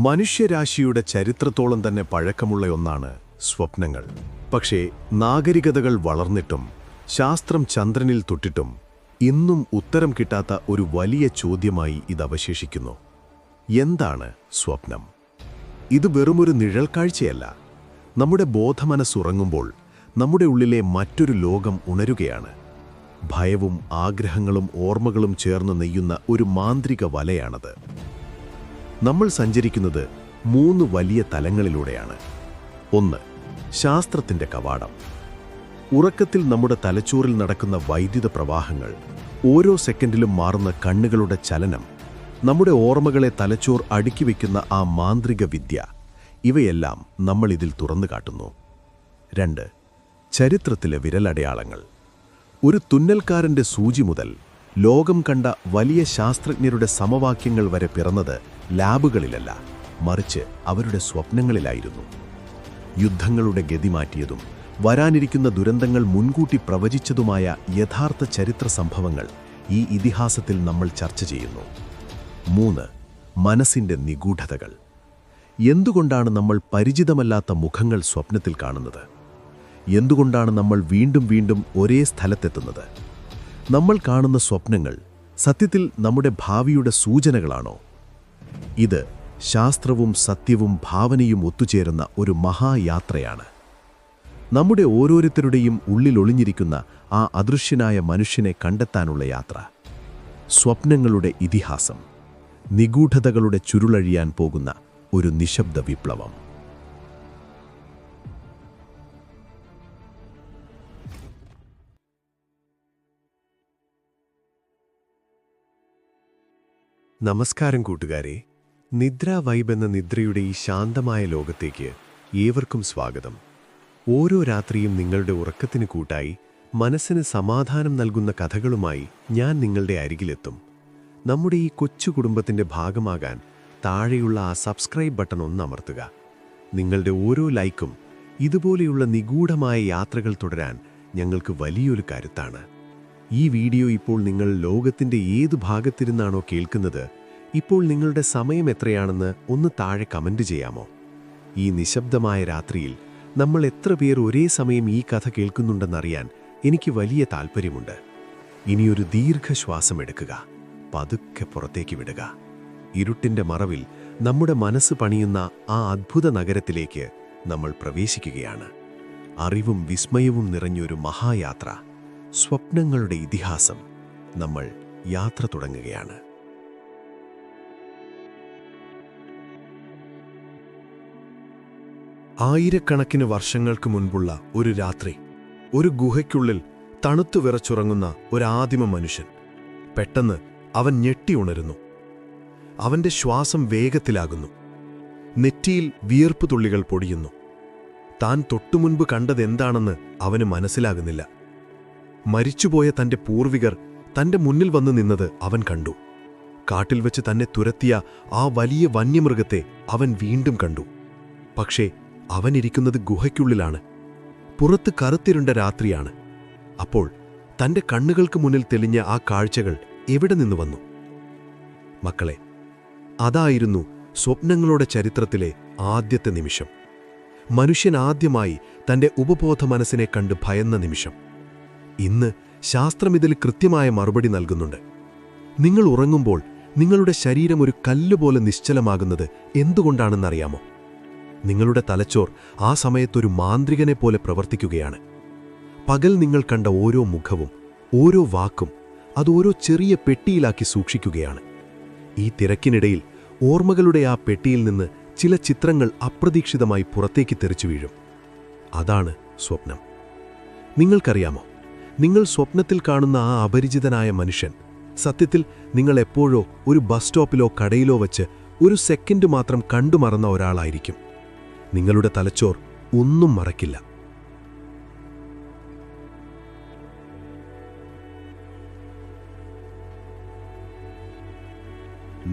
മനുഷ്യരാശിയുടെ ചരിത്രത്തോളം തന്നെ പഴക്കമുള്ള ഒന്നാണ് സ്വപ്നങ്ങൾ. പക്ഷേ നാഗരികതകൾ വളർന്നിട്ടും ശാസ്ത്രം ചന്ദ്രനിൽ തൊട്ടിട്ടും ഇന്നും ഉത്തരം കിട്ടാത്ത ഒരു വലിയ ചോദ്യമായി ഇത് അവശേഷിക്കുന്നു. എന്താണ് സ്വപ്നം? ഇത് വെറുമൊരു നിഴൽക്കാഴ്ചയല്ല. നമ്മുടെ ബോധമനസ്സുറങ്ങുമ്പോൾ നമ്മുടെ ഉള്ളിലെ മറ്റൊരു ലോകം ഉണരുകയാണ്. ഭയവും ആഗ്രഹങ്ങളും ഓർമ്മകളും ചേർന്ന് നെയ്യുന്ന ഒരു മാന്ത്രിക വലയാണത്. നമ്മൾ സഞ്ചരിക്കുന്നത് 3 വലിയ തലങ്ങളിലൂടെയാണ്. 1. ശാസ്ത്രത്തിൻ്റെ കവാടം. ഉറക്കത്തിൽ നമ്മുടെ തലച്ചോറിൽ നടക്കുന്ന വൈദ്യുത പ്രവാഹങ്ങൾ, ഓരോ സെക്കൻഡിലും മാറുന്ന കണ്ണുകളുടെ ചലനം, നമ്മുടെ ഓർമ്മകളെ തലച്ചോർ അടുക്കി വയ്ക്കുന്ന ആ മാന്ത്രിക വിദ്യ, ഇവയെല്ലാം നമ്മൾ ഇതിൽ തുറന്നു കാട്ടുന്നു. 2. ചരിത്രത്തിലെ വിരലടയാളങ്ങൾ. ഒരു തുന്നൽക്കാരൻ്റെ സൂചി മുതൽ ലോകം കണ്ട വലിയ ശാസ്ത്രജ്ഞരുടെ സമവാക്യങ്ങൾ വരെ പിറന്നത് ലാബുകളിലല്ല, മറിച്ച് അവരുടെ സ്വപ്നങ്ങളിലായിരുന്നു. യുദ്ധങ്ങളുടെ ഗതി മാറ്റിയതും വരാനിരിക്കുന്ന ദുരന്തങ്ങൾ മുൻകൂട്ടി പ്രവചിച്ചതുമായ യഥാർത്ഥ ചരിത്ര സംഭവങ്ങൾ ഈ ഇതിഹാസത്തിൽ നമ്മൾ ചർച്ച ചെയ്യുന്നു. 3. മനസ്സിൻ്റെ നിഗൂഢതകൾ. എന്തുകൊണ്ടാണ് നമ്മൾ പരിചിതമല്ലാത്ത മുഖങ്ങൾ സ്വപ്നത്തിൽ കാണുന്നത്? എന്തുകൊണ്ടാണ് നമ്മൾ വീണ്ടും വീണ്ടും ഒരേ സ്ഥലത്തെത്തുന്നത്? നമ്മൾ കാണുന്ന സ്വപ്നങ്ങൾ സത്യത്തിൽ നമ്മുടെ ഭാവിയുടെ സൂചനകളാണോ? ഇത് ശാസ്ത്രവും സത്യവും ഭാവനയും ഒത്തുചേരുന്ന ഒരു മഹായാത്രയാണ്. നമ്മുടെ ഓരോരുത്തരുടെയും ഉള്ളിലൊളിഞ്ഞിരിക്കുന്ന ആ അദൃശ്യനായ മനുഷ്യനെ കണ്ടെത്താനുള്ള യാത്ര. സ്വപ്നങ്ങളുടെ ഇതിഹാസം. നിഗൂഢതകളുടെ ചുരുളഴിയാൻ പോകുന്ന ഒരു നിശബ്ദ വിപ്ലവം. നമസ്കാരം കൂട്ടുകാരെ. നിദ്രാ വൈബ് എന്ന നിദ്രയുടെ ഈ ശാന്തമായ ലോകത്തേക്ക് ഏവർക്കും സ്വാഗതം. ഓരോ രാത്രിയും നിങ്ങളുടെ ഉറക്കത്തിന് കൂട്ടായി, മനസ്സിന് സമാധാനം നൽകുന്ന കഥകളുമായി ഞാൻ നിങ്ങളുടെ അരികിലെത്തും. നമ്മുടെ ഈ കൊച്ചു കുടുംബത്തിൻ്റെ ഭാഗമാകാൻ താഴെയുള്ള ആ സബ്സ്ക്രൈബ് ബട്ടൺ ഒന്ന് അമർത്തുക. നിങ്ങളുടെ ഓരോ ലൈക്കും ഇതുപോലെയുള്ള നിഗൂഢമായ യാത്രകൾ തുടരാൻ ഞങ്ങൾക്ക് വലിയൊരു കരുത്താണ്. ഈ വീഡിയോ ഇപ്പോൾ നിങ്ങൾ ലോകത്തിൻ്റെ ഏതു ഭാഗത്തിരുന്നാണോ കേൾക്കുന്നത്, ഇപ്പോൾ നിങ്ങളുടെ സമയം എത്രയാണെന്ന് ഒന്ന് താഴെ കമൻ്റ് ചെയ്യാമോ? ഈ നിശബ്ദമായ രാത്രിയിൽ നമ്മൾ എത്ര പേർ ഒരേ സമയം ഈ കഥ കേൾക്കുന്നുണ്ടെന്നറിയാൻ എനിക്ക് വലിയ താൽപ്പര്യമുണ്ട്. ഇനിയൊരു ദീർഘശ്വാസം എടുക്കുക, പതുക്കെ പുറത്തേക്ക് വിടുക. ഇരുട്ടിൻ്റെ മറവിൽ നമ്മുടെ മനസ്സ് പണിയുന്ന ആ അദ്ഭുത നഗരത്തിലേക്ക് നമ്മൾ പ്രവേശിക്കുകയാണ്. അറിവും വിസ്മയവും നിറഞ്ഞൊരു മഹായാത്ര, സ്വപ്നങ്ങളുടെ ഇതിഹാസം. നമ്മൾ യാത്ര തുടങ്ങുകയാണ്. ആയിരക്കണക്കിന് വർഷങ്ങൾക്ക് മുൻപുള്ള ഒരു രാത്രി, ഒരു ഗുഹയ്ക്കുള്ളിൽ തണുത്തു വിറച്ചുറങ്ങുന്ന ഒരാദിമ മനുഷ്യൻ. പെട്ടെന്ന് അവൻ ഞെട്ടി ഉണരുന്നു. അവൻ്റെ ശ്വാസം വേഗത്തിലാകുന്നു. നെറ്റിയിൽ വിയർപ്പ് തുള്ളികൾ പൊടിയുന്നു. താൻ തൊട്ടുമുൻപ് കണ്ടതെന്താണെന്ന് അവന് മനസ്സിലാകുന്നില്ല. മരിച്ചുപോയ തൻ്റെ പൂർവികർ തൻ്റെ മുന്നിൽ വന്നു നിന്നത് അവൻ കണ്ടു. കാട്ടിൽ വെച്ച് തന്നെ തുരത്തിയ ആ വലിയ വന്യമൃഗത്തെ അവൻ വീണ്ടും കണ്ടു. പക്ഷേ അവനിരിക്കുന്നത് ഗുഹയ്ക്കുള്ളിലാണ്. പുറത്ത് കറുത്തിരുണ്ട രാത്രിയാണ്. അപ്പോൾ തൻ്റെ കണ്ണുകൾക്ക് മുന്നിൽ തെളിഞ്ഞ ആ കാഴ്ചകൾ എവിടെ നിന്ന് വന്നു? മക്കളെ, അതായിരുന്നു സ്വപ്നങ്ങളുടെ ചരിത്രത്തിലെ ആദ്യത്തെ നിമിഷം. മനുഷ്യൻ ആദ്യമായി തൻ്റെ ഉപബോധ മനസ്സിനെ കണ്ട് ഭയന്ന നിമിഷം. ഇന്ന് ശാസ്ത്രം ഇതിൽ കൃത്യമായ മറുപടി നൽകുന്നുണ്ട്. നിങ്ങൾ ഉറങ്ങുമ്പോൾ നിങ്ങളുടെ ശരീരം ഒരു കല്ലുപോലെ നിശ്ചലമാകുന്നത് എന്തുകൊണ്ടാണെന്നറിയാമോ? നിങ്ങളുടെ തലച്ചോർ ആ സമയത്തൊരു മാന്ത്രികനെ പോലെ പ്രവർത്തിക്കുകയാണ്. പകൽ നിങ്ങൾ കണ്ട ഓരോ മുഖവും ഓരോ വാക്കും അതോരോ ചെറിയ പെട്ടിയിലാക്കി സൂക്ഷിക്കുകയാണ്. ഈ തിരക്കിനിടയിൽ ഓർമ്മകളുടെ ആ പെട്ടിയിൽ നിന്ന് ചില ചിത്രങ്ങൾ അപ്രതീക്ഷിതമായി പുറത്തേക്ക് തെറിച്ചു വീഴും. അതാണ് സ്വപ്നം. നിങ്ങൾക്കറിയാമോ, നിങ്ങൾ സ്വപ്നത്തിൽ കാണുന്ന ആ അപരിചിതനായ മനുഷ്യൻ സത്യത്തിൽ നിങ്ങൾ എപ്പോഴോ ഒരു ബസ് സ്റ്റോപ്പിലോ കടയിലോ വച്ച് ഒരു സെക്കൻഡ് മാത്രം കണ്ടുമറന്ന ഒരാളായിരിക്കും. നിങ്ങളുടെ തലച്ചോർ ഒന്നും മറക്കില്ല.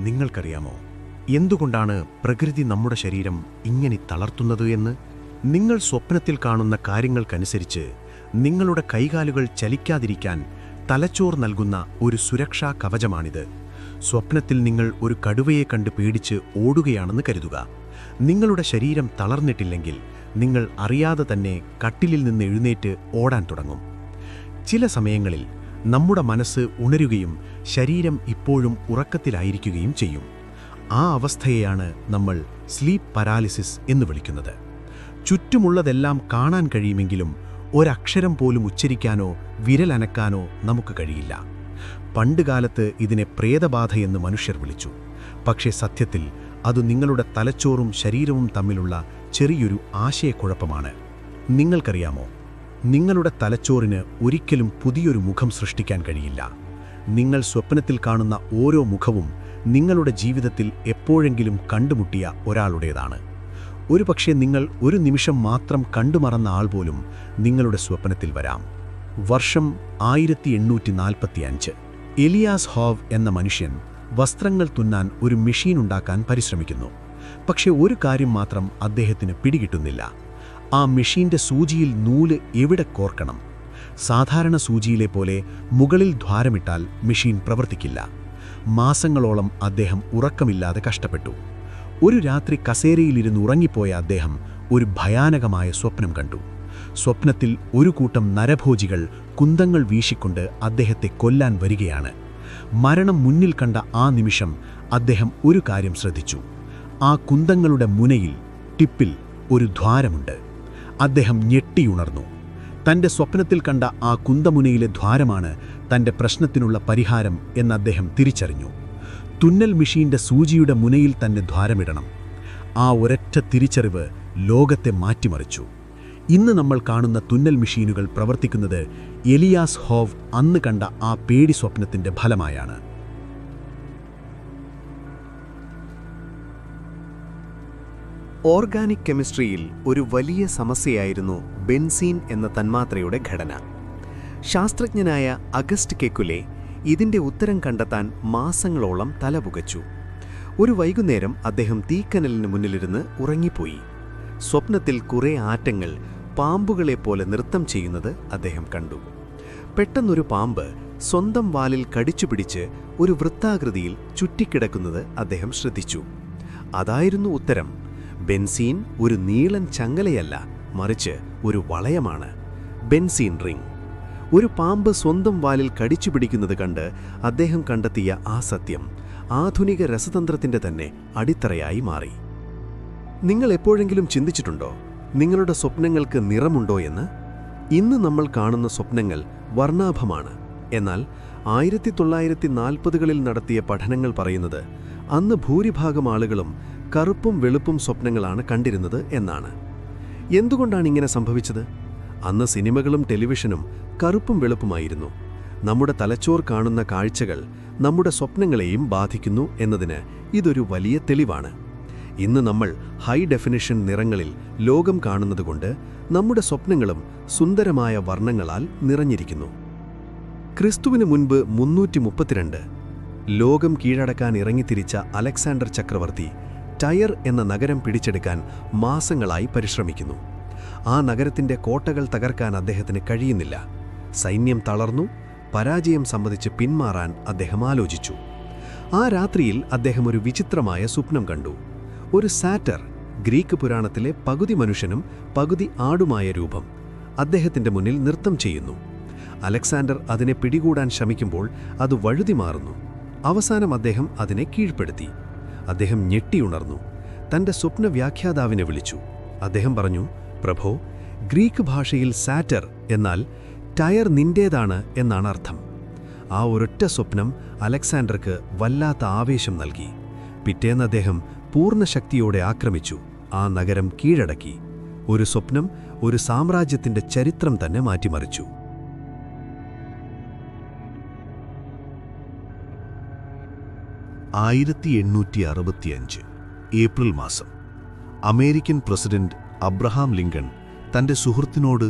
നിങ്ങൾക്കറിയാമോ എന്തുകൊണ്ടാണ് പ്രകൃതി നമ്മുടെ ശരീരം ഇങ്ങനെ തളർത്തുന്നത് എന്ന്? നിങ്ങൾ സ്വപ്നത്തിൽ കാണുന്ന കാര്യങ്ങൾക്കനുസരിച്ച് നിങ്ങളുടെ കൈകാലുകൾ ചലിക്കാതിരിക്കാൻ തലച്ചോർ നൽകുന്ന ഒരു സുരക്ഷാ കവചമാണിത്. സ്വപ്നത്തിൽ നിങ്ങൾ ഒരു കടുവയെ കണ്ട് പേടിച്ച് ഓടുകയാണെന്ന് കരുതുക. നിങ്ങളുടെ ശരീരം തളർന്നിട്ടില്ലെങ്കിൽ നിങ്ങൾ അറിയാതെ തന്നെ കട്ടിലിൽ നിന്ന് എഴുന്നേറ്റ് ഓടാൻ തുടങ്ങും. ചില സമയങ്ങളിൽ നമ്മുടെ മനസ്സ് ഉണരുകയും ശരീരം ഇപ്പോഴും ഉറക്കത്തിലായിരിക്കുകയും ചെയ്യും. ആ അവസ്ഥയെയാണ് നമ്മൾ സ്ലീപ്പ് പരാലിസിസ് എന്ന് വിളിക്കുന്നത്. ചുറ്റുമുള്ളതെല്ലാം കാണാൻ കഴിയുമെങ്കിലും ഒരക്ഷരം പോലും ഉച്ചരിക്കാനോ വിരലനക്കാനോ നമുക്ക് കഴിയില്ല. പണ്ടുകാലത്ത് ഇതിനെ പ്രേതബാധയെന്ന് മനുഷ്യർ വിളിച്ചു. പക്ഷേ സത്യത്തിൽ അത് നിങ്ങളുടെ തലച്ചോറും ശരീരവും തമ്മിലുള്ള ചെറിയൊരു ആശയക്കുഴപ്പമാണ്. നിങ്ങൾക്കറിയാമോ, നിങ്ങളുടെ തലച്ചോറിന് ഒരിക്കലും പുതിയൊരു മുഖം സൃഷ്ടിക്കാൻ കഴിയില്ല. നിങ്ങൾ സ്വപ്നത്തിൽ കാണുന്ന ഓരോ മുഖവും നിങ്ങളുടെ ജീവിതത്തിൽ എപ്പോഴെങ്കിലും കണ്ടുമുട്ടിയ ഒരാളുടേതാണ്. ഒരുപക്ഷെ നിങ്ങൾ ഒരു നിമിഷം മാത്രം കണ്ടുമറന്ന ആൾ പോലും നിങ്ങളുടെ സ്വപ്നത്തിൽ വരാം. വർഷം 1845. എലിയാസ് ഹോവ് എന്ന മനുഷ്യൻ വസ്ത്രങ്ങൾ തുന്നാൻ ഒരു മെഷീൻ ഉണ്ടാക്കാൻ പരിശ്രമിക്കുന്നു. പക്ഷെ ഒരു കാര്യം മാത്രം അദ്ദേഹത്തിന് പിടികിട്ടുന്നില്ല. ആ മെഷീന്റെ സൂചിയിൽ നൂല് എവിടെ കോർക്കണം? സാധാരണ സൂചിയിലെ പോലെ മുകളിൽ ദ്വാരമിട്ടാൽ മെഷീൻ പ്രവർത്തിക്കില്ല. മാസങ്ങളോളം അദ്ദേഹം ഉറക്കമില്ലാതെ കഷ്ടപ്പെട്ടു. ഒരു രാത്രി കസേരയിലിരുന്ന് ഉറങ്ങിപ്പോയ അദ്ദേഹം ഒരു ഭയാനകമായ സ്വപ്നം കണ്ടു. സ്വപ്നത്തിൽ ഒരു കൂട്ടം നരഭോജികൾ കുന്തങ്ങൾ വീശിക്കൊണ്ട് അദ്ദേഹത്തെ കൊല്ലാൻ വരികയാണ്. മരണം മുന്നിൽ കണ്ട ആ നിമിഷം അദ്ദേഹം ഒരു കാര്യം ശ്രദ്ധിച്ചു. ആ കുന്തങ്ങളുടെ മുനയിൽ, ടിപ്പിൽ ഒരു ദ്വാരമുണ്ട്. അദ്ദേഹം ഞെട്ടിയുണർന്നു. തൻ്റെ സ്വപ്നത്തിൽ കണ്ട ആ കുന്തമുനയിലെ ദ്വാരമാണ് തൻ്റെ പ്രശ്നത്തിനുള്ള പരിഹാരം എന്ന് അദ്ദേഹം തിരിച്ചറിഞ്ഞു. തുന്നൽ മെഷീന്റെ സൂചിയുടെ മുനയിൽ തന്നെ ദ്വാരമിടണം. ആ ഒരൊറ്റ തിരിച്ചറിവ് ലോകത്തെ മാറ്റിമറിച്ചു. ഇന്ന് നമ്മൾ കാണുന്ന തുന്നൽ മെഷീനുകൾ പ്രവർത്തിക്കുന്നത് എലിയാസ് ഹോവ് അന്ന് കണ്ട ആ പേടി സ്വപ്നത്തിൻ്റെ ഫലമായാണ്. ഓർഗാനിക് കെമിസ്ട്രിയിൽ ഒരു വലിയ സമസ്യയായിരുന്നു ബെൻസീൻ എന്ന തന്മാത്രയുടെ ഘടന. ശാസ്ത്രജ്ഞനായ അഗസ്റ്റ് കെക്കുലെ ഇതിൻ്റെ ഉത്തരം കണ്ടെത്താൻ മാസങ്ങളോളം തലപുകച്ചു. ഒരു വൈകുന്നേരം അദ്ദേഹം തീക്കനലിന് മുന്നിലിരുന്ന് ഉറങ്ങിപ്പോയി. സ്വപ്നത്തിൽ കുറേ ആറ്റങ്ങൾ പാമ്പുകളെപ്പോലെ നൃത്തം ചെയ്യുന്നത് അദ്ദേഹം കണ്ടു. പെട്ടെന്നൊരു പാമ്പ് സ്വന്തം വാലിൽ കടിച്ചുപിടിച്ച് ഒരു വൃത്താകൃതിയിൽ ചുറ്റിക്കിടക്കുന്നത് അദ്ദേഹം ശ്രദ്ധിച്ചു. അതായിരുന്നു ഉത്തരം. ബെൻസീൻ ഒരു നീളൻ ചങ്ങലയല്ല, മറിച്ച് ഒരു വളയമാണ്. Benzene ring. ഒരു പാമ്പ് സ്വന്തം വാലിൽ കടിച്ചുപിടിക്കുന്നത് കണ്ട് അദ്ദേഹം കണ്ടെത്തിയ ആ സത്യം ആധുനിക രസതന്ത്രത്തിൻ്റെ തന്നെ അടിത്തറയായി മാറി. നിങ്ങൾ എപ്പോഴെങ്കിലും ചിന്തിച്ചിട്ടുണ്ടോ, നിങ്ങളുടെ സ്വപ്നങ്ങൾക്ക് നിറമുണ്ടോ എന്ന്? ഇന്ന് നമ്മൾ കാണുന്ന സ്വപ്നങ്ങൾ വർണ്ണാഭമാണ്. എന്നാൽ 1940കളിൽ നടത്തിയ പഠനങ്ങൾ പറയുന്നത് അന്ന് ഭൂരിഭാഗം ആളുകളും കറുപ്പും വെളുപ്പും സ്വപ്നങ്ങളാണ് കണ്ടിരുന്നത് എന്നാണ്. എന്തുകൊണ്ടാണ് ഇങ്ങനെ സംഭവിച്ചത്? അന്ന് സിനിമകളും ടെലിവിഷനും കറുപ്പും വെളുപ്പുമായിരുന്നു. നമ്മുടെ തലച്ചോർ കാണുന്ന കാഴ്ചകൾ നമ്മുടെ സ്വപ്നങ്ങളെയും ബാധിക്കുന്നു എന്നതിന് ഇതൊരു വലിയ തെളിവാണ്. ഇന്ന് നമ്മൾ ഹൈ ഡെഫിനിഷൻ നിറങ്ങളിൽ ലോകം കാണുന്നതുകൊണ്ട് നമ്മുടെ സ്വപ്നങ്ങളും സുന്ദരമായ വർണ്ണങ്ങളാൽ നിറഞ്ഞിരിക്കുന്നു. ക്രിസ്തുവിന് മുൻപ് 332 ലോകം കീഴടക്കാൻ ഇറങ്ങിത്തിരിച്ച അലക്സാണ്ടർ ചക്രവർത്തി ടയർ എന്ന നഗരം പിടിച്ചെടുക്കാൻ മാസങ്ങളായി പരിശ്രമിക്കുന്നു. ആ നഗരത്തിൻ്റെ കോട്ടകൾ തകർക്കാൻ അദ്ദേഹത്തിന് കഴിയുന്നില്ല. സൈന്യം തളർന്നു. പരാജയം സമ്മതിച്ച് പിന്മാറാൻ അദ്ദേഹം ആലോചിച്ചു. ആ രാത്രിയിൽ അദ്ദേഹം ഒരു വിചിത്രമായ സ്വപ്നം കണ്ടു. ഒരു സാറ്റർ, ഗ്രീക്ക് പുരാണത്തിലെ പകുതി മനുഷ്യനും പകുതി ആടുമായ രൂപം, അദ്ദേഹത്തിൻ്റെ മുന്നിൽ നൃത്തം ചെയ്യുന്നു. അലക്സാണ്ടർ അതിനെ പിടികൂടാൻ ശ്രമിക്കുമ്പോൾ അത് വഴുതിമാറുന്നു. അവസാനം അദ്ദേഹം അതിനെ കീഴ്പ്പെടുത്തി. അദ്ദേഹം ഞെട്ടിയുണർന്നു. തൻ്റെ സ്വപ്ന വ്യാഖ്യാതാവിനെ വിളിച്ചു. അദ്ദേഹം പറഞ്ഞു, പ്രഭോ, ഗ്രീക്ക് ഭാഷയിൽ സാറ്റർ എന്നാൽ ടയർ നിന്റേതാണ് എന്നാണ് അർത്ഥം. ആ ഒരൊറ്റ സ്വപ്നം അലക്സാണ്ടർക്ക് വല്ലാത്ത ആവേശം നൽകി. പിറ്റേന്ന് അദ്ദേഹം പൂർണ്ണ ശക്തിയോടെ ആക്രമിച്ചു. ആ നഗരം കീഴടക്കി. ഒരു സ്വപ്നം ഒരു സാമ്രാജ്യത്തിൻ്റെ ചരിത്രം തന്നെ മാറ്റിമറിച്ചു. ഏപ്രിൽ മാസം അമേരിക്കൻ പ്രസിഡന്റ് അബ്രഹാം ലിങ്കൺ തൻ്റെ സുഹൃത്തിനോട്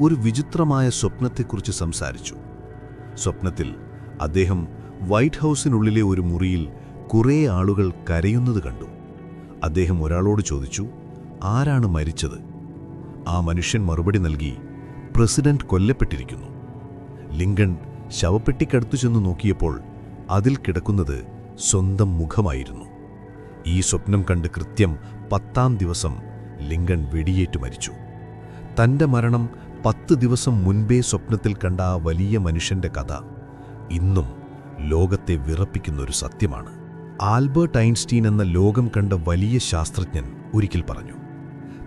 ഒരു വിചിത്രമായ സ്വപ്നത്തെക്കുറിച്ച് സംസാരിച്ചു. സ്വപ്നത്തിൽ അദ്ദേഹം വൈറ്റ് ഹൗസിനുള്ളിലെ ഒരു മുറിയിൽ കുറേ ആളുകൾ കരയുന്നത് കണ്ടു. അദ്ദേഹം ഒരാളോട് ചോദിച്ചു, ആരാണ് മരിച്ചത്? ആ മനുഷ്യൻ മറുപടി നൽകി, പ്രസിഡന്റ് കൊല്ലപ്പെട്ടിരിക്കുന്നു. ലിങ്കൺ ശവപ്പെട്ടിക്കടുത്തു ചെന്ന് നോക്കിയപ്പോൾ അതിൽ കിടക്കുന്നത് സ്വന്തം മുഖമായിരുന്നു. ഈ സ്വപ്നം കണ്ട് കൃത്യം 10-ാം ദിവസം ലിങ്കൺ വെടിയേറ്റു മരിച്ചു. തൻ്റെ മരണം 10 ദിവസം മുൻപേ സ്വപ്നത്തിൽ കണ്ട ആ വലിയ മനുഷ്യന്റെ കഥ ഇന്നും ലോകത്തെ വിറപ്പിക്കുന്നൊരു സത്യമാണ്. ആൽബർട്ട് ഐൻസ്റ്റീൻ എന്ന ലോകം കണ്ട വലിയ ശാസ്ത്രജ്ഞൻ ഒരിക്കൽ പറഞ്ഞു,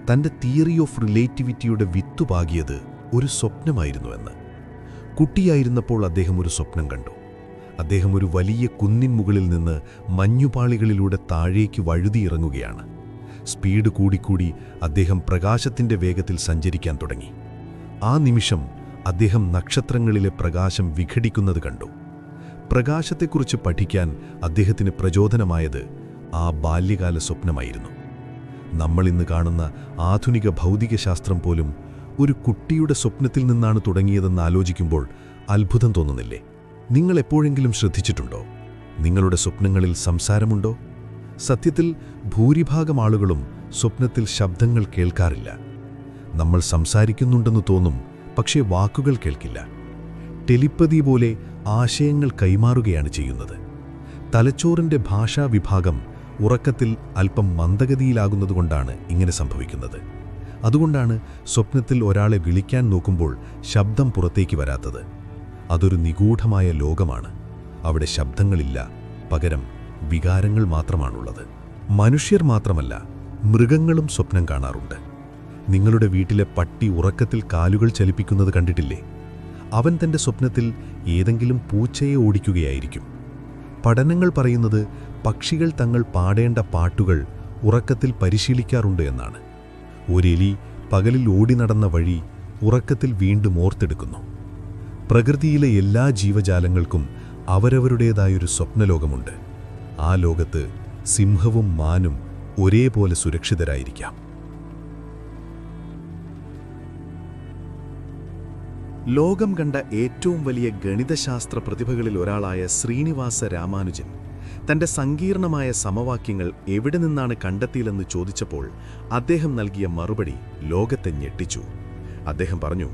തൻ്റെ തിയറി ഓഫ് റിലേറ്റിവിറ്റിയുടെ വിത്തുപാകിയത് ഒരു സ്വപ്നമായിരുന്നുവെന്ന്. കുട്ടിയായിരുന്നപ്പോൾ അദ്ദേഹം ഒരു സ്വപ്നം കണ്ടു. അദ്ദേഹം ഒരു വലിയ കുന്നിൻ മുകളിൽ നിന്ന് മഞ്ഞുപാളികളിലൂടെ താഴേക്ക് വഴുതിയിറങ്ങുകയാണ്. സ്പീഡ് കൂടിക്കൂടി അദ്ദേഹം പ്രകാശത്തിൻ്റെ വേഗത്തിൽ സഞ്ചരിക്കാൻ തുടങ്ങി. ആ നിമിഷം അദ്ദേഹം നക്ഷത്രങ്ങളിലെ പ്രകാശം വിഘടിക്കുന്നത് കണ്ടു. പ്രകാശത്തെക്കുറിച്ച് പഠിക്കാൻ അദ്ദേഹത്തിന് പ്രചോദനമായത് ആ ബാല്യകാല സ്വപ്നമായിരുന്നു. നമ്മളിന്ന് കാണുന്ന ആധുനിക ഭൗതികശാസ്ത്രം പോലും ഒരു കുട്ടിയുടെ സ്വപ്നത്തിൽ നിന്നാണ് തുടങ്ങിയതെന്ന് ആലോചിക്കുമ്പോൾ അത്ഭുതം തോന്നുന്നില്ലേ? നിങ്ങൾ എപ്പോഴെങ്കിലും ശ്രദ്ധിച്ചിട്ടുണ്ടോ? നിങ്ങളുടെ സ്വപ്നങ്ങളിൽ സംസാരമുണ്ടോ? സത്യത്തിൽ ഭൂരിഭാഗം ആളുകളും സ്വപ്നത്തിൽ ശബ്ദങ്ങൾ കേൾക്കാറില്ല. നമ്മൾ സംസാരിക്കുന്നുണ്ടെന്ന് തോന്നും, പക്ഷേ വാക്കുകൾ കേൾക്കില്ല. ടെലിപ്പതി പോലെ ആശയങ്ങൾ കൈമാറുകയാണ് ചെയ്യുന്നത്. തലച്ചോറിൻ്റെ ഭാഷാവിഭാഗം ഉറക്കത്തിൽ അല്പം മന്ദഗതിയിലാകുന്നതുകൊണ്ടാണ് ഇങ്ങനെ സംഭവിക്കുന്നത്. അതുകൊണ്ടാണ് സ്വപ്നത്തിൽ ഒരാളെ വിളിക്കാൻ നോക്കുമ്പോൾ ശബ്ദം പുറത്തേക്ക് വരാത്തത്. അതൊരു നിഗൂഢമായ ലോകമാണ്. അവിടെ ശബ്ദങ്ങളില്ല, പകരം വികാരങ്ങൾ മാത്രമാണുള്ളത്. മനുഷ്യർ മാത്രമല്ല, മൃഗങ്ങളും സ്വപ്നം കാണാറുണ്ട്. നിങ്ങളുടെ വീട്ടിലെ പട്ടി ഉറക്കത്തിൽ കാലുകൾ ചലിപ്പിക്കുന്നത് കണ്ടിട്ടില്ലേ? അവൻ തൻ്റെ സ്വപ്നത്തിൽ ഏതെങ്കിലും പൂച്ചയെ ഓടിക്കുകയായിരിക്കും. പഠനങ്ങൾ പറയുന്നത് പക്ഷികൾ തങ്ങൾ പാടേണ്ട പാട്ടുകൾ ഉറക്കത്തിൽ പരിശീലിക്കാറുണ്ട് എന്നാണ്. ഒരെലി പകലിൽ ഓടി നടന്ന വഴി ഉറക്കത്തിൽ വീണ്ടും ഓർത്തെടുക്കുന്നു. പ്രകൃതിയിലെ എല്ലാ ജീവജാലങ്ങൾക്കും അവരവരുടേതായൊരു സ്വപ്നലോകമുണ്ട്. ആ ലോകത്ത് സിംഹവും മാനും ഒരേപോലെ സുരക്ഷിതരായിരിക്കാം. ലോകം കണ്ട ഏറ്റവും വലിയ ഗണിതശാസ്ത്ര പ്രതിഭകളിൽ ഒരാളായ ശ്രീനിവാസ രാമാനുജൻ തൻ്റെ സങ്കീർണമായ സമവാക്യങ്ങൾ എവിടെ നിന്നാണ് കണ്ടെത്തിയതെന്ന് ചോദിച്ചപ്പോൾ അദ്ദേഹം നൽകിയ മറുപടി ലോകത്തെ ഞെട്ടിച്ചു. അദ്ദേഹം പറഞ്ഞു,